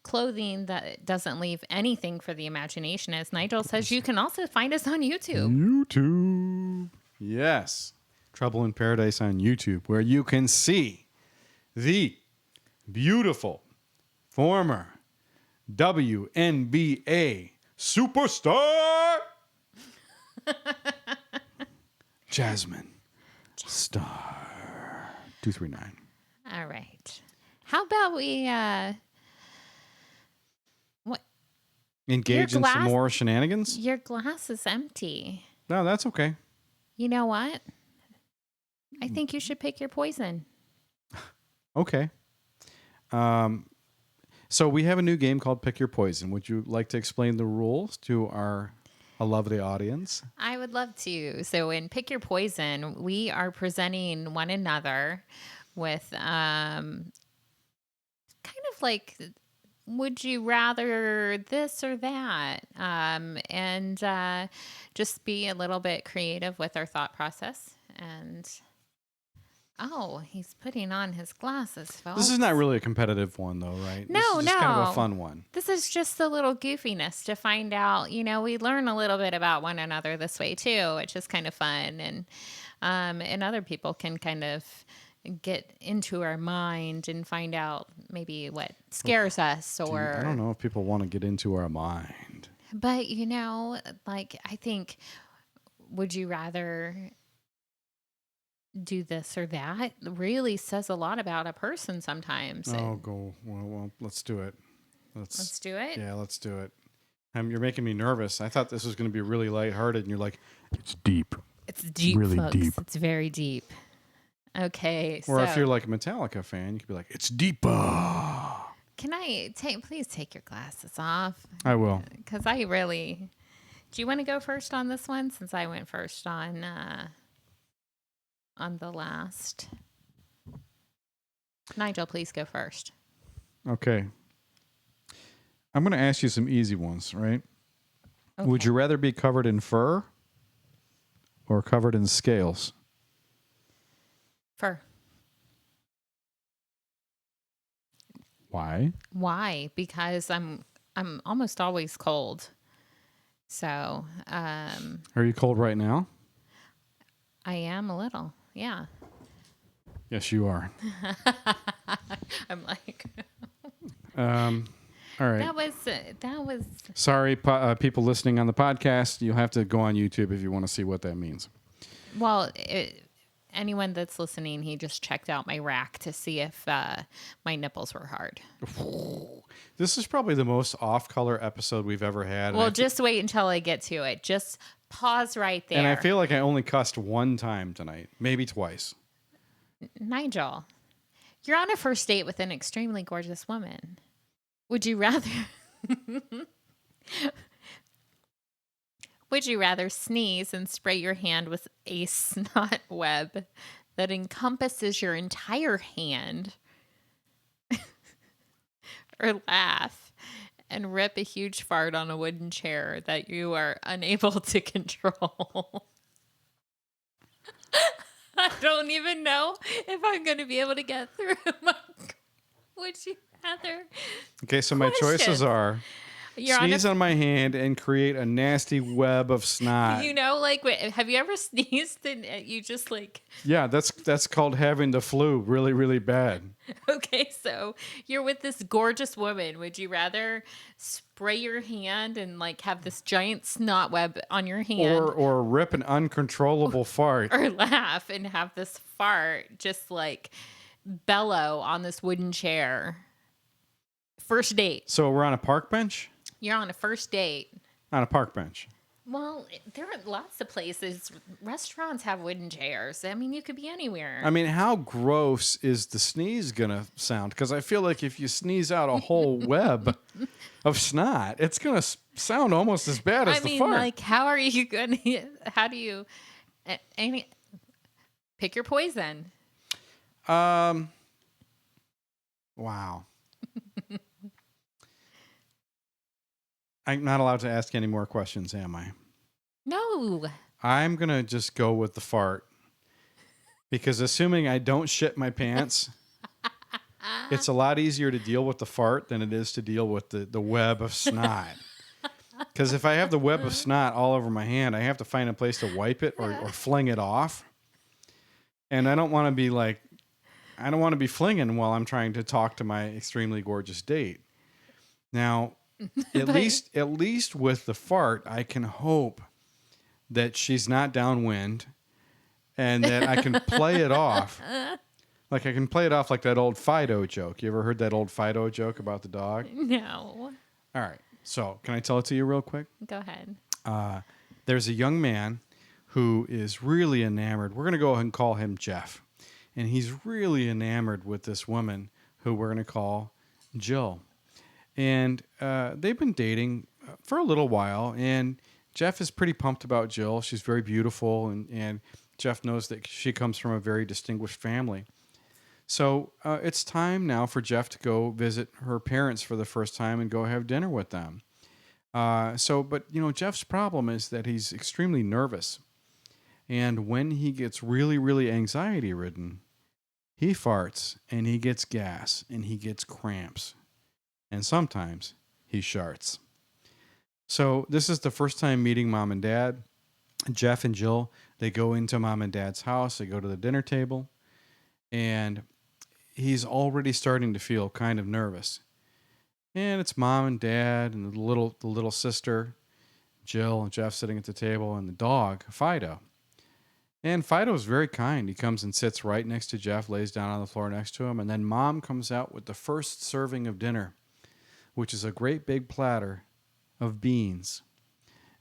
clothing that doesn't leave anything for the imagination, as Nigel says, you can also find us on YouTube. YouTube. Yes. Trouble in Paradise on YouTube, where you can see the beautiful former WNBA superstar Jazmine. Star 239. All right. How about we what Engage in some more shenanigans? your glass is empty. No, that's okay. You know what? I think you should pick your poison. Okay. So we have a new game called Pick Your Poison. Would you like to explain the rules to our lovely audience? I would love to. So in Pick Your Poison, we are presenting one another with kind of like, would you rather this or that? And just be a little bit creative with our thought process. And oh, he's putting on his glasses, folks. This is not really a competitive one, though, right? No, this is just kind of no. a fun one. This is just a little goofiness to find out, we learn a little bit about one another this way too, which is kind of fun. And other people can kind of get into our mind and find out maybe what scares us or... I don't know if people want to get into our mind. But, I think, would you rather do this or that really says a lot about a person sometimes. Well, let's do it. Let's do it. Yeah, let's do it. You're making me nervous. I thought this was going to be really lighthearted, and you're like, It's deep. It's deep, Really folks. deep. It's very deep. Okay, or if you're like a Metallica fan, you could be like, it's deeper. can I please take your glasses off? I will. Because I really... Do you want to go first on this one since I went first on the last? Nigel, please go first. Okay. I'm going to ask you some easy ones, right? Okay. Would you rather be covered in fur or covered in scales? Fur. Why? Why? Because I'm almost always cold. So, Are you cold right now? I am a little. Yeah. Yes, you are. I'm like, All right. that was Sorry, people listening on the podcast. You'll have to go on YouTube if you want to see what that means. well, anyone that's listening, he just checked out my rack to see if my nipples were hard. This is probably the most off-color episode we've ever had. Well, just wait until I get to it. Just pause right there. And I feel like I only cussed one time tonight, maybe twice. Nigel, you're on a first date with an extremely gorgeous woman. Would you rather... Would you rather sneeze and spray your hand with a snot web that encompasses your entire hand, or laugh and rip a huge fart on a wooden chair that you are unable to control? I don't even know if I'm going to be able to get through my... Would you rather... Okay, so my choices are... Sneeze on my hand and create a nasty web of snot. Have you ever sneezed and you just like... Yeah, that's called having the flu really, really bad. Okay, so you're with this gorgeous woman. Would you rather spray your hand and like have this giant snot web on your hand? Or rip an uncontrollable fart. Or laugh and have this fart just like bellow on this wooden chair? First date. So we're on a park bench? You're on a first date. On a park bench. Well, there are lots of places. Restaurants have wooden chairs. I mean, you could be anywhere. I mean, how gross is the sneeze going to sound? Because I feel like if you sneeze out a whole web of snot, it's going to sound almost as bad as the fart. Like, how are you going to... How do you... Pick your poison. Wow. I'm not allowed to ask any more questions, am I? No. I'm going to just go with the fart. Because assuming I don't shit my pants, it's a lot easier to deal with the fart than it is to deal with the web of snot. Because if I have the web of snot all over my hand, I have to find a place to wipe it or fling it off. And I don't want to be like, I don't want to be flinging while I'm trying to talk to my extremely gorgeous date. Now... At least with the fart, I can hope that she's not downwind and that I can play it off. Like I can play it off like that old Fido joke. You ever heard that old Fido joke about the dog? No. All right. So can I tell it to you real quick? Go ahead. There's a young man who is really enamored. We're going to go ahead and call him Jeff. And he's really enamored with this woman who we're going to call Jill. And they've been dating for a little while. And Jeff is pretty pumped about Jill. She's very beautiful. And Jeff knows that she comes from a very distinguished family. So it's time now for Jeff to go visit her parents for the first time and go have dinner with them. But Jeff's problem is that he's extremely nervous. And when he gets really, really anxiety ridden, he farts and he gets gas and he gets cramps. And sometimes he sharts. So this is the first time meeting Mom and Dad. Jeff and Jill, they go into Mom and Dad's house. They go to the dinner table. And he's already starting to feel kind of nervous. And it's Mom and Dad and the little sister, Jill, and Jeff sitting at the table, and the dog, Fido. And Fido's very kind. He comes and sits right next to Jeff, lays down on the floor next to him, and then Mom comes out with the first serving of dinner, which is a great big platter of beans.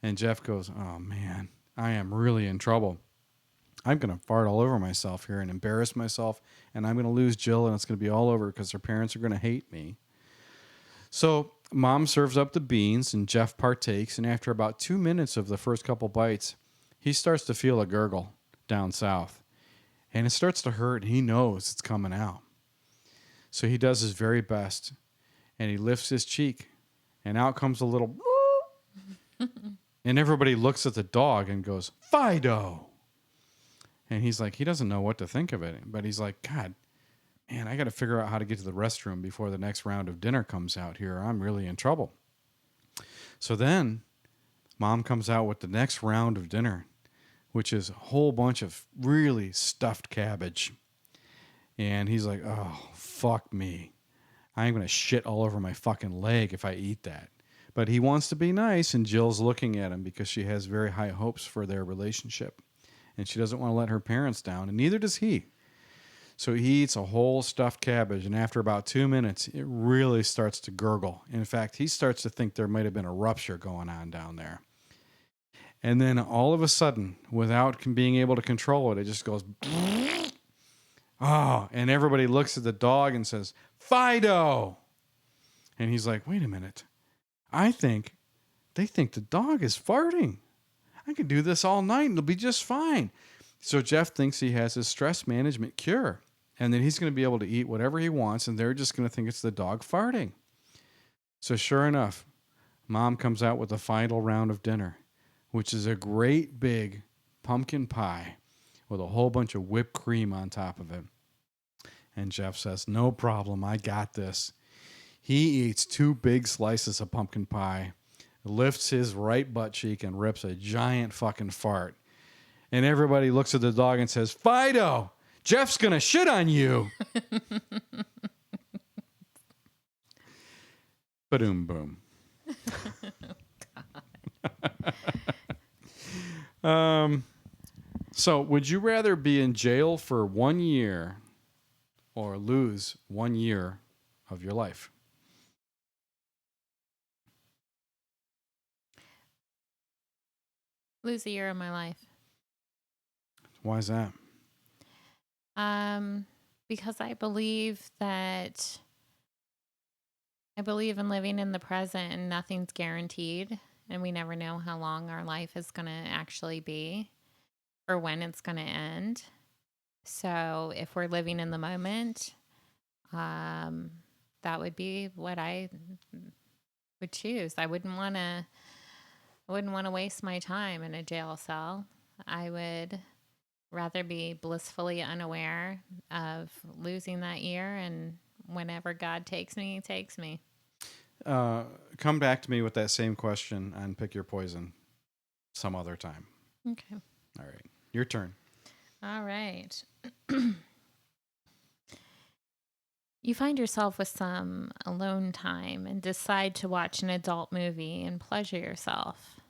And Jeff goes, "Oh, man, I am really in trouble. I'm going to fart all over myself here and embarrass myself, and I'm going to lose Jill, and it's going to be all over because her parents are going to hate me." So Mom serves up the beans, and Jeff partakes, and after about 2 minutes of the first couple bites, he starts to feel a gurgle down south, and it starts to hurt, and he knows it's coming out. So he does his very best, and he lifts his cheek, and out comes a little and everybody looks at the dog and goes, "Fido!" And he's like, he doesn't know what to think of it, but he's like, "God, man, I got to figure out how to get to the restroom before the next round of dinner comes out here. I'm really in trouble." So then Mom comes out with the next round of dinner, which is a whole bunch of really stuffed cabbage. And he's like, "Oh, fuck me. I'm going to shit all over my fucking leg if I eat that." But he wants to be nice, and Jill's looking at him because she has very high hopes for their relationship. And she doesn't want to let her parents down, and neither does he. So he eats a whole stuffed cabbage, and after about 2 minutes, it really starts to gurgle. In fact, he starts to think there might have been a rupture going on down there. And then all of a sudden, without being able to control it, it just goes, "Oh," and everybody looks at the dog and says, "Fido!" And he's like, "Wait a minute. They think the dog is farting. I can do this all night and it'll be just fine." So Jeff thinks he has his stress management cure, and then he's going to be able to eat whatever he wants, and they're just going to think it's the dog farting. So sure enough, Mom comes out with the final round of dinner, which is a great big pumpkin pie with a whole bunch of whipped cream on top of it. And Jeff says, "No problem, I got this." He eats 2 big slices of pumpkin pie, lifts his right butt cheek, and rips a giant fucking fart. And everybody looks at the dog and says, "Fido, Jeff's going to shit on you." Ba-doom boom. So would you rather be in jail for 1 year or lose 1 year of your life? Lose a year of my life. Why is that? Because I believe in living in the present, and nothing's guaranteed, and we never know how long our life is going to actually be or when it's going to end. So if we're living in the moment, that would be what I would choose. I wouldn't want to waste my time in a jail cell. I would rather be blissfully unaware of losing that year, and whenever God takes me, he takes me. Come back to me with that same question and pick your poison some other time. Okay. All right. Your turn. All right. You find yourself with some alone time and decide to watch an adult movie and pleasure yourself.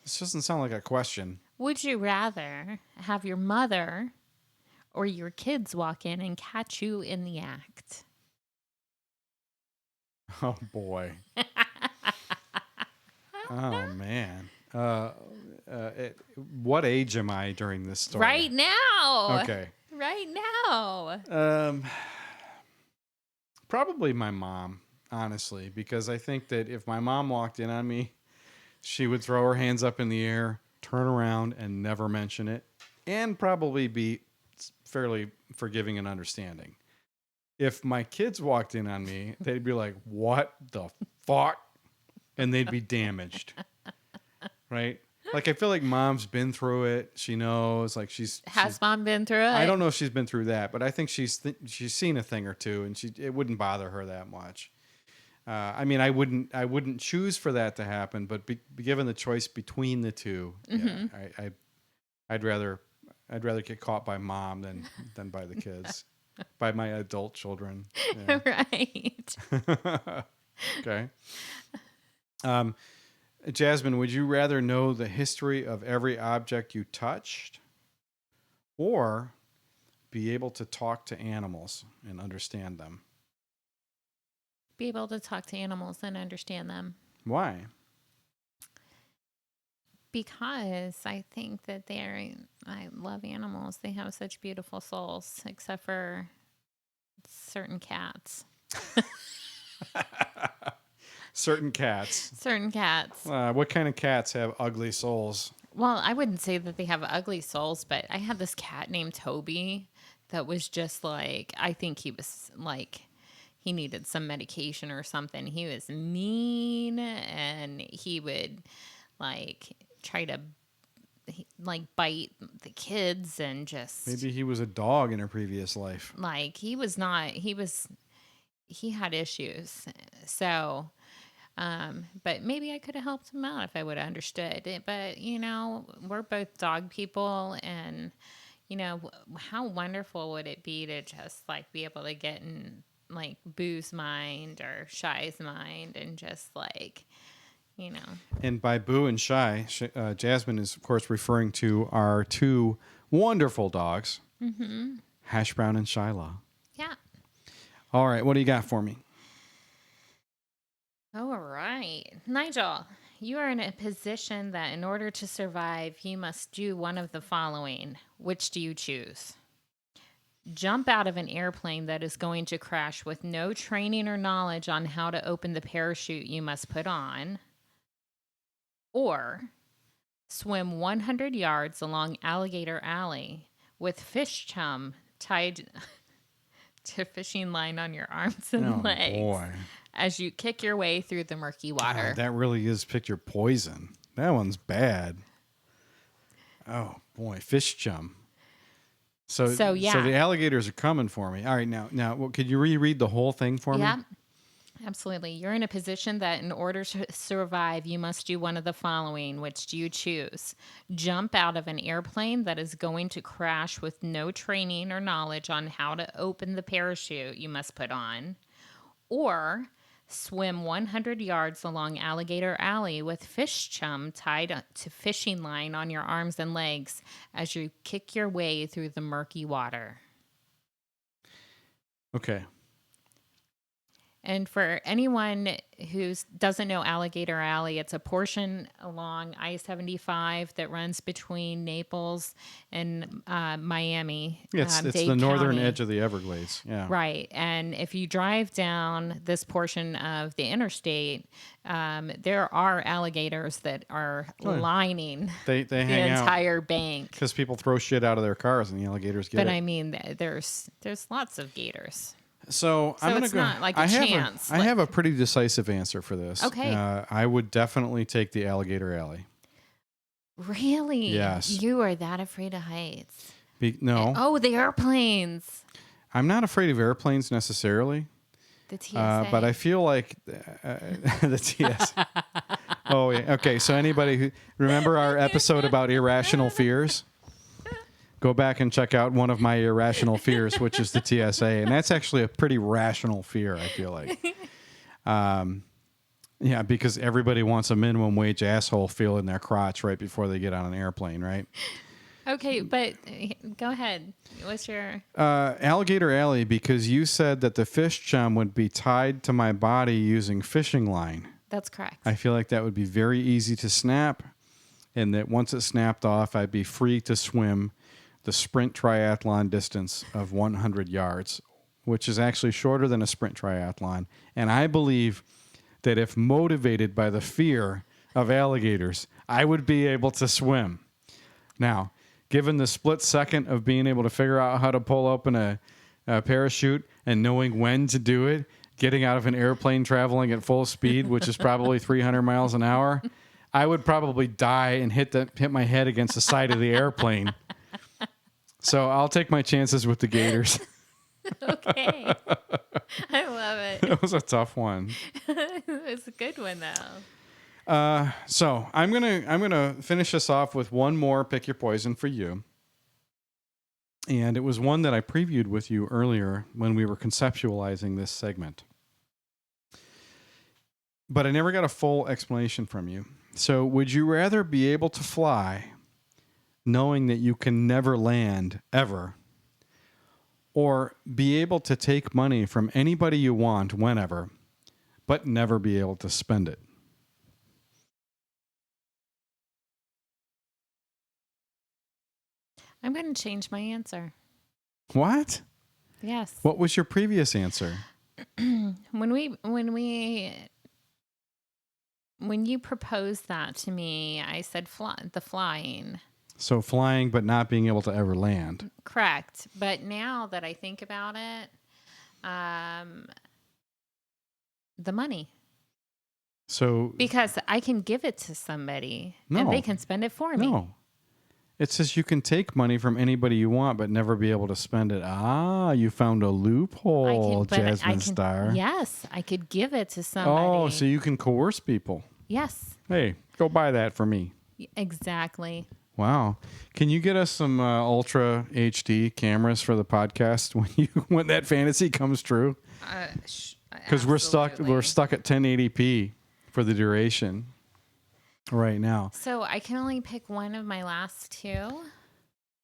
This doesn't sound like a question. Would you rather have your mother or your kids walk in and catch you in the act? Oh, boy. Oh, man. What age am I during this story? Right now. Okay. Right now. Probably my mom, honestly, because I think that if my mom walked in on me, she would throw her hands up in the air, turn around, and never mention it, and probably be fairly forgiving and understanding. If my kids walked in on me, they'd be like, "What the fuck?" And they'd be damaged. Right? Like, I feel like mom's been through it. She knows. Like, she's Mom been through it? I don't know if she's been through that, but I think she's seen a thing or two, and it wouldn't bother her that much. I mean, I wouldn't choose for that to happen, but be given the choice between the two, yeah, I'd rather get caught by mom than by the kids, by my adult children. Yeah. Right. Okay. Jazmine, would you rather know the history of every object you touched, or be able to talk to animals and understand them? Be able to talk to animals and understand them. Why? Because I think that I love animals. They have such beautiful souls, except for certain cats. Certain cats. Certain cats. What kind of cats have ugly souls? Well, I wouldn't say that they have ugly souls, but I had this cat named Toby that was just like, I think he was like, he needed some medication or something. He was mean, and he would like try to like bite the kids and just Maybe he was a dog in a previous life. like he had issues. So but maybe I could have helped him out if I would have understood it. But we're both dog people, and how wonderful would it be to just like be able to get in like Boo's mind or Shy's mind and just like, And by Boo and Shy, Jazmine is, of course, referring to our two wonderful dogs, Hash Brown and Shyla. Yeah. All right, what do you got for me? All right. Nigel, you are in a position that in order to survive, you must do one of the following. Which do you choose? Jump out of an airplane that is going to crash with no training or knowledge on how to open the parachute you must put on. Or swim 100 yards along Alligator Alley with fish chum tied to fishing line on your arms and legs. Boy. As you kick your way through the murky water. God, that really is picture poison. That one's bad. Oh, boy. Fish chum. So yeah. So the alligators are coming for me. All right, now, could you reread the whole thing for me? Yeah, absolutely. You're in a position that in order to survive, you must do one of the following. Which do you choose? Jump out of an airplane that is going to crash with no training or knowledge on how to open the parachute you must put on. Or swim 100 yards along Alligator Alley with fish chum tied to fishing line on your arms and legs as you kick your way through the murky water. Okay. And for anyone who doesn't know Alligator Alley, it's a portion along I-75 that runs between Naples and Miami. It's the northern edge of the Everglades. Yeah. Right. And if you drive down this portion of the interstate, there are alligators that are lining the entire bank. Because people throw shit out of their cars and the alligators get it. But I mean, there's lots of gators. So I'm gonna it's go. not like a chance. I have a pretty decisive answer for this. Okay. I would definitely take the Alligator Alley. Really? Yes. You are that afraid of heights? No. Oh, the airplanes. I'm not afraid of airplanes necessarily. The TSA. But I feel like the TSA. Oh yeah. Okay. So anybody who remember our episode about irrational fears? Go back and check out one of my irrational fears, which is the TSA. And that's actually a pretty rational fear, I feel like. Yeah, because everybody wants a minimum wage asshole feel in their crotch right before they get on an airplane, right? Okay, but go ahead. What's your... Alligator Alley, because you said that the fish chum would be tied to my body using fishing line. That's correct. I feel like that would be very easy to snap, and that once it snapped off, I'd be free to swim the sprint triathlon distance of 100 yards, which is actually shorter than a sprint triathlon. And I believe that if motivated by the fear of alligators, I would be able to swim. Now, given the split second of being able to figure out how to pull open a parachute and knowing when to do it, getting out of an airplane traveling at full speed, which is probably 300 miles an hour, I would probably die and hit my head against the side of the airplane. So I'll take my chances with the gators. Okay. I love it. That was a tough one. It's a good one, though. So I'm gonna finish this off with one more pick your poison for you, and it was one that I previewed with you earlier when we were conceptualizing this segment, but I never got a full explanation from you. So would you rather be able to fly, knowing that you can never land ever, or be able to take money from anybody you want whenever, but never be able to spend it? I'm going to change my answer. What? Yes. What was your previous answer? When you proposed that to me, I said the flying. So flying, but not being able to ever land. Correct. But now that I think about it, the money. So Because I can give it to somebody and No. they can spend it for me. no. It says you can take money from anybody you want, but never be able to spend it. Ah, you found a loophole, Jasmine Star. Yes, I could give it to somebody. Oh, so you can coerce people. Yes, Hey, go buy that for me. exactly. Wow. Can you get us some Ultra HD cameras for the podcast when that fantasy comes true? Because we're stuck at 1080p for the duration right now. So I can only pick one of my last two.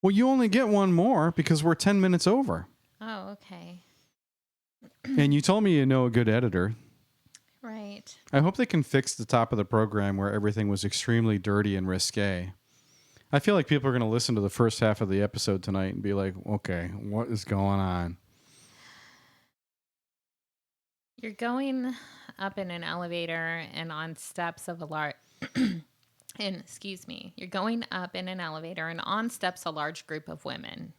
Well, you only get one more because we're 10 minutes over. Oh, okay. And you told me you know a good editor. Right. I hope they can fix the top of the program where everything was extremely dirty and risque. I feel like people are going to listen to the first half of the episode tonight and be like, okay, what is going on? You're going up in an elevator and on steps of a large... You're going up in an elevator and on steps a large group of women.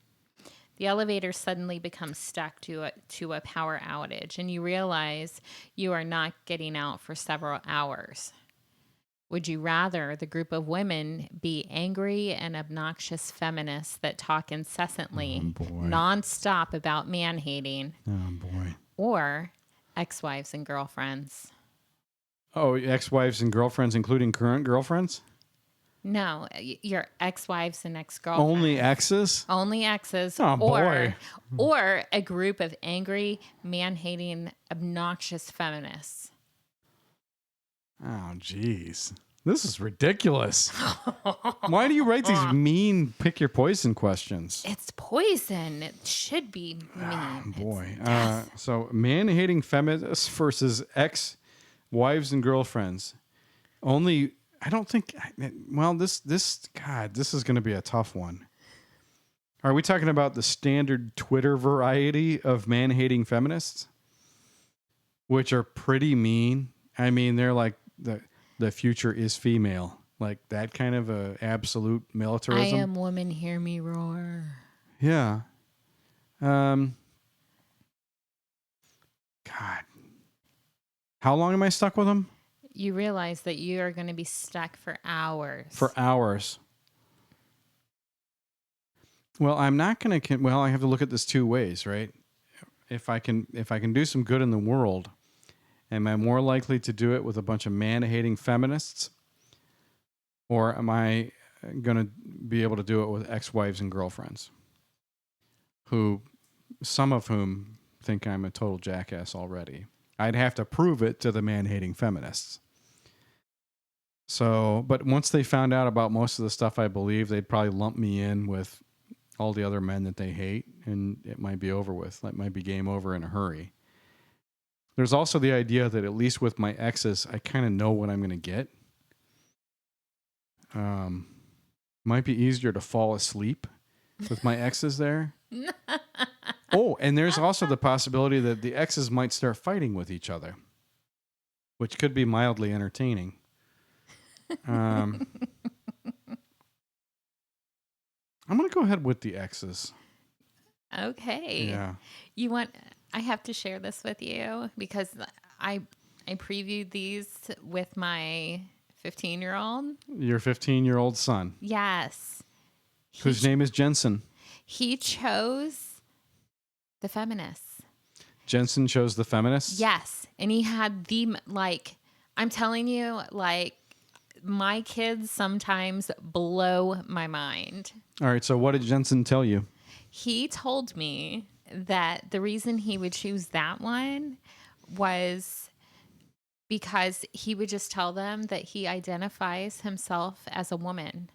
The elevator suddenly becomes stuck to a power outage, and you realize you are not getting out for several hours. Would you rather the group of women be angry and obnoxious feminists that talk incessantly, nonstop about man-hating, or ex-wives and girlfriends? Oh, ex-wives and girlfriends, including current girlfriends? No, your ex-wives and ex-girlfriends. Only exes? Only exes. Oh, boy. Or a group of angry, man-hating, obnoxious feminists. Oh, jeez. This is ridiculous. Why do you write these mean pick your poison questions? It's poison. It should be mean. Oh, boy. So man-hating feminists versus ex-wives and girlfriends. Only, I don't think, well, this is going to be a tough one. Are we talking about the standard Twitter variety of man-hating feminists? Which are pretty mean. I mean, they're like, the future is female. Like that kind of a absolute militarism. I am woman, hear me roar. Yeah. God. How long am I stuck with them? You realize that you are going to be stuck for hours. For hours. Well, I'm not going to, well, I have to look at this two ways, right? If I can do some good in the world, am I more likely to do it with a bunch of man-hating feminists? Or am I going to be able to do it with ex-wives and girlfriends? Some of whom think I'm a total jackass already. I'd have to prove it to the man-hating feminists. So, but once they found out about most of the stuff I believe, they'd probably lump me in with all the other men that they hate, and it might be over with. It might be game over in a hurry. There's also the idea that at least with my exes, I kind of know what I'm going to get. Might be easier to fall asleep with my exes there. Oh, and there's also the possibility that the exes might start fighting with each other, which could be mildly entertaining. I'm going to go ahead with the exes. Okay. Yeah. I have to share this with you because I previewed these with my 15-year-old. Your 15-year-old son. Yes. Whose name is Jensen. He chose the feminists. Jensen chose the feminists? Yes. And he had I'm telling you, my kids sometimes blow my mind. All right. So what did Jensen tell you? He told me that the reason he would choose that one was because he would just tell them that he identifies himself as a woman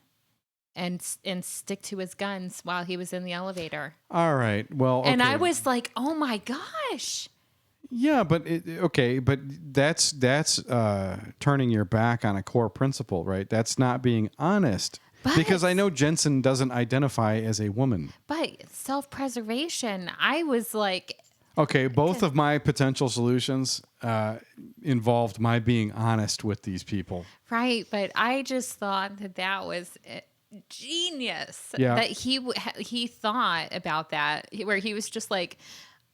and stick to his guns while he was in the elevator. All right. Well, okay. And I was like, oh my gosh. Yeah, but but that's turning your back on a core principle, right? That's not being honest. Because I know Jensen doesn't identify as a woman. But self-preservation, I was like... Okay, both of my potential solutions involved my being honest with these people. Right, but I just thought that was genius. Yeah. That he thought about that, where he was just like,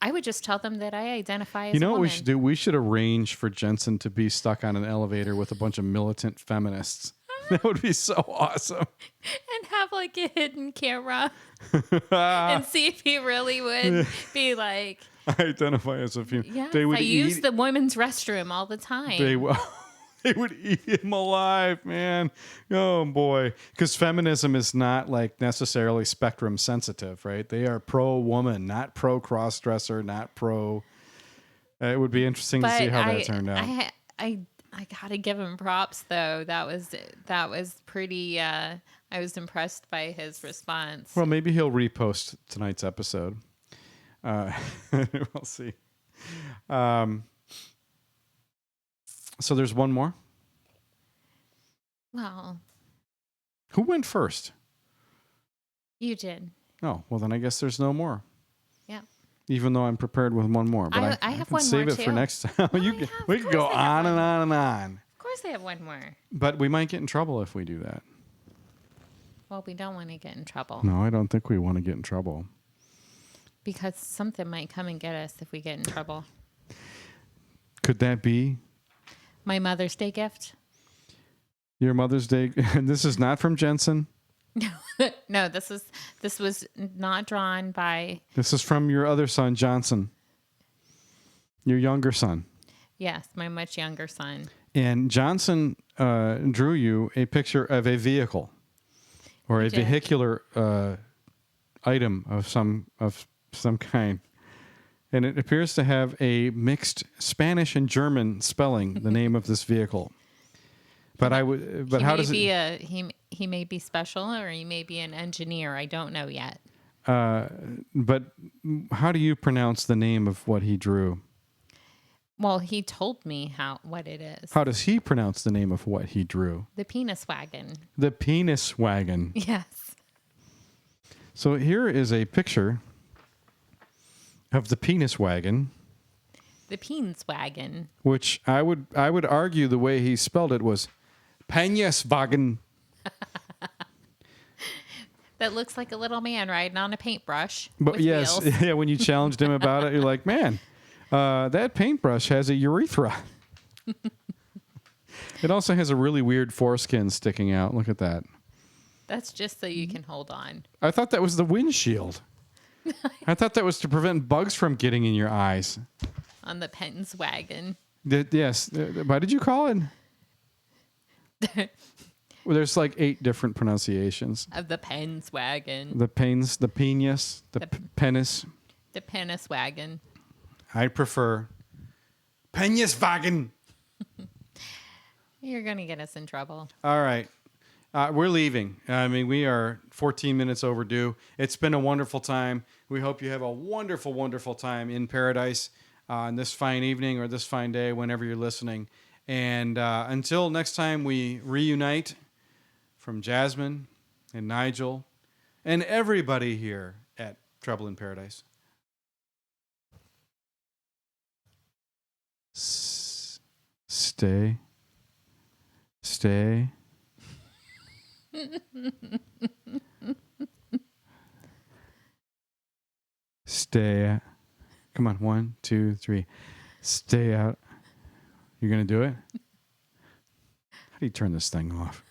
I would just tell them that I identify as a woman. You know what we should do? We should arrange for Jensen to be stuck on an elevator with a bunch of militant feminists. That would be so awesome. And have a hidden camera and see if he really would be like... I identify as a female. Yes, I use the women's restroom all the time. They would eat him alive, man. Oh, boy. Because feminism is not necessarily spectrum sensitive, right? They are pro-woman, not pro-cross-dresser, not pro... It would be interesting to see how that turned out. I gotta give him props though. That was pretty. I was impressed by his response. Well, maybe he'll repost tonight's episode. We'll see. So there's one more. Well, who went first? You did. Oh, well then I guess there's no more. Yeah. Even though I'm prepared with one more, but I have one more. Save it for next time. We can go on and on and on. Of course, I have one more. But we might get in trouble if we do that. Well, we don't want to get in trouble. No, I don't think we want to get in trouble. Because something might come and get us if we get in trouble. Could that be my Mother's Day gift? Your Mother's Day? And this is not from Jensen. No, this was not drawn by... This is from your other son, Johnson. Your younger son. Yes, my much younger son. And Johnson drew you a picture of a vehicle or a vehicular item of some kind. And it appears to have a mixed Spanish and German spelling, the name of this vehicle. But how does it... He may be special, or he may be an engineer. I don't know yet. But how do you pronounce the name of what he drew? Well, he told me what it is. How does he pronounce the name of what he drew? The penis wagon. The penis wagon. Yes. So here is a picture of the penis wagon. The penis wagon. Which I would argue the way he spelled it was Peniswagen. That looks like a little man riding on a paintbrush. But yes, wheels. Yeah, when you challenged him about it, you're like, man, that paintbrush has a urethra. It also has a really weird foreskin sticking out. Look at that. That's just so you can hold on. I thought that was the windshield. I thought that was to prevent bugs from getting in your eyes. On the Penton's wagon. Yes. What did you call it? Well, there's 8 different pronunciations. Of the Penn's wagon. The penis, the penis, the penis. The penis wagon. I prefer Peniswagen. You're going to get us in trouble. All right. We're leaving. I mean, we are 14 minutes overdue. It's been a wonderful time. We hope you have a wonderful, wonderful time in paradise on this fine evening or this fine day, whenever you're listening. And until next time we reunite, from Jazmine and Nigel and everybody here at Trouble in Paradise. Stay. Stay. Come on, 1, 2, 3. Stay out. You're going to do it? How do you turn this thing off?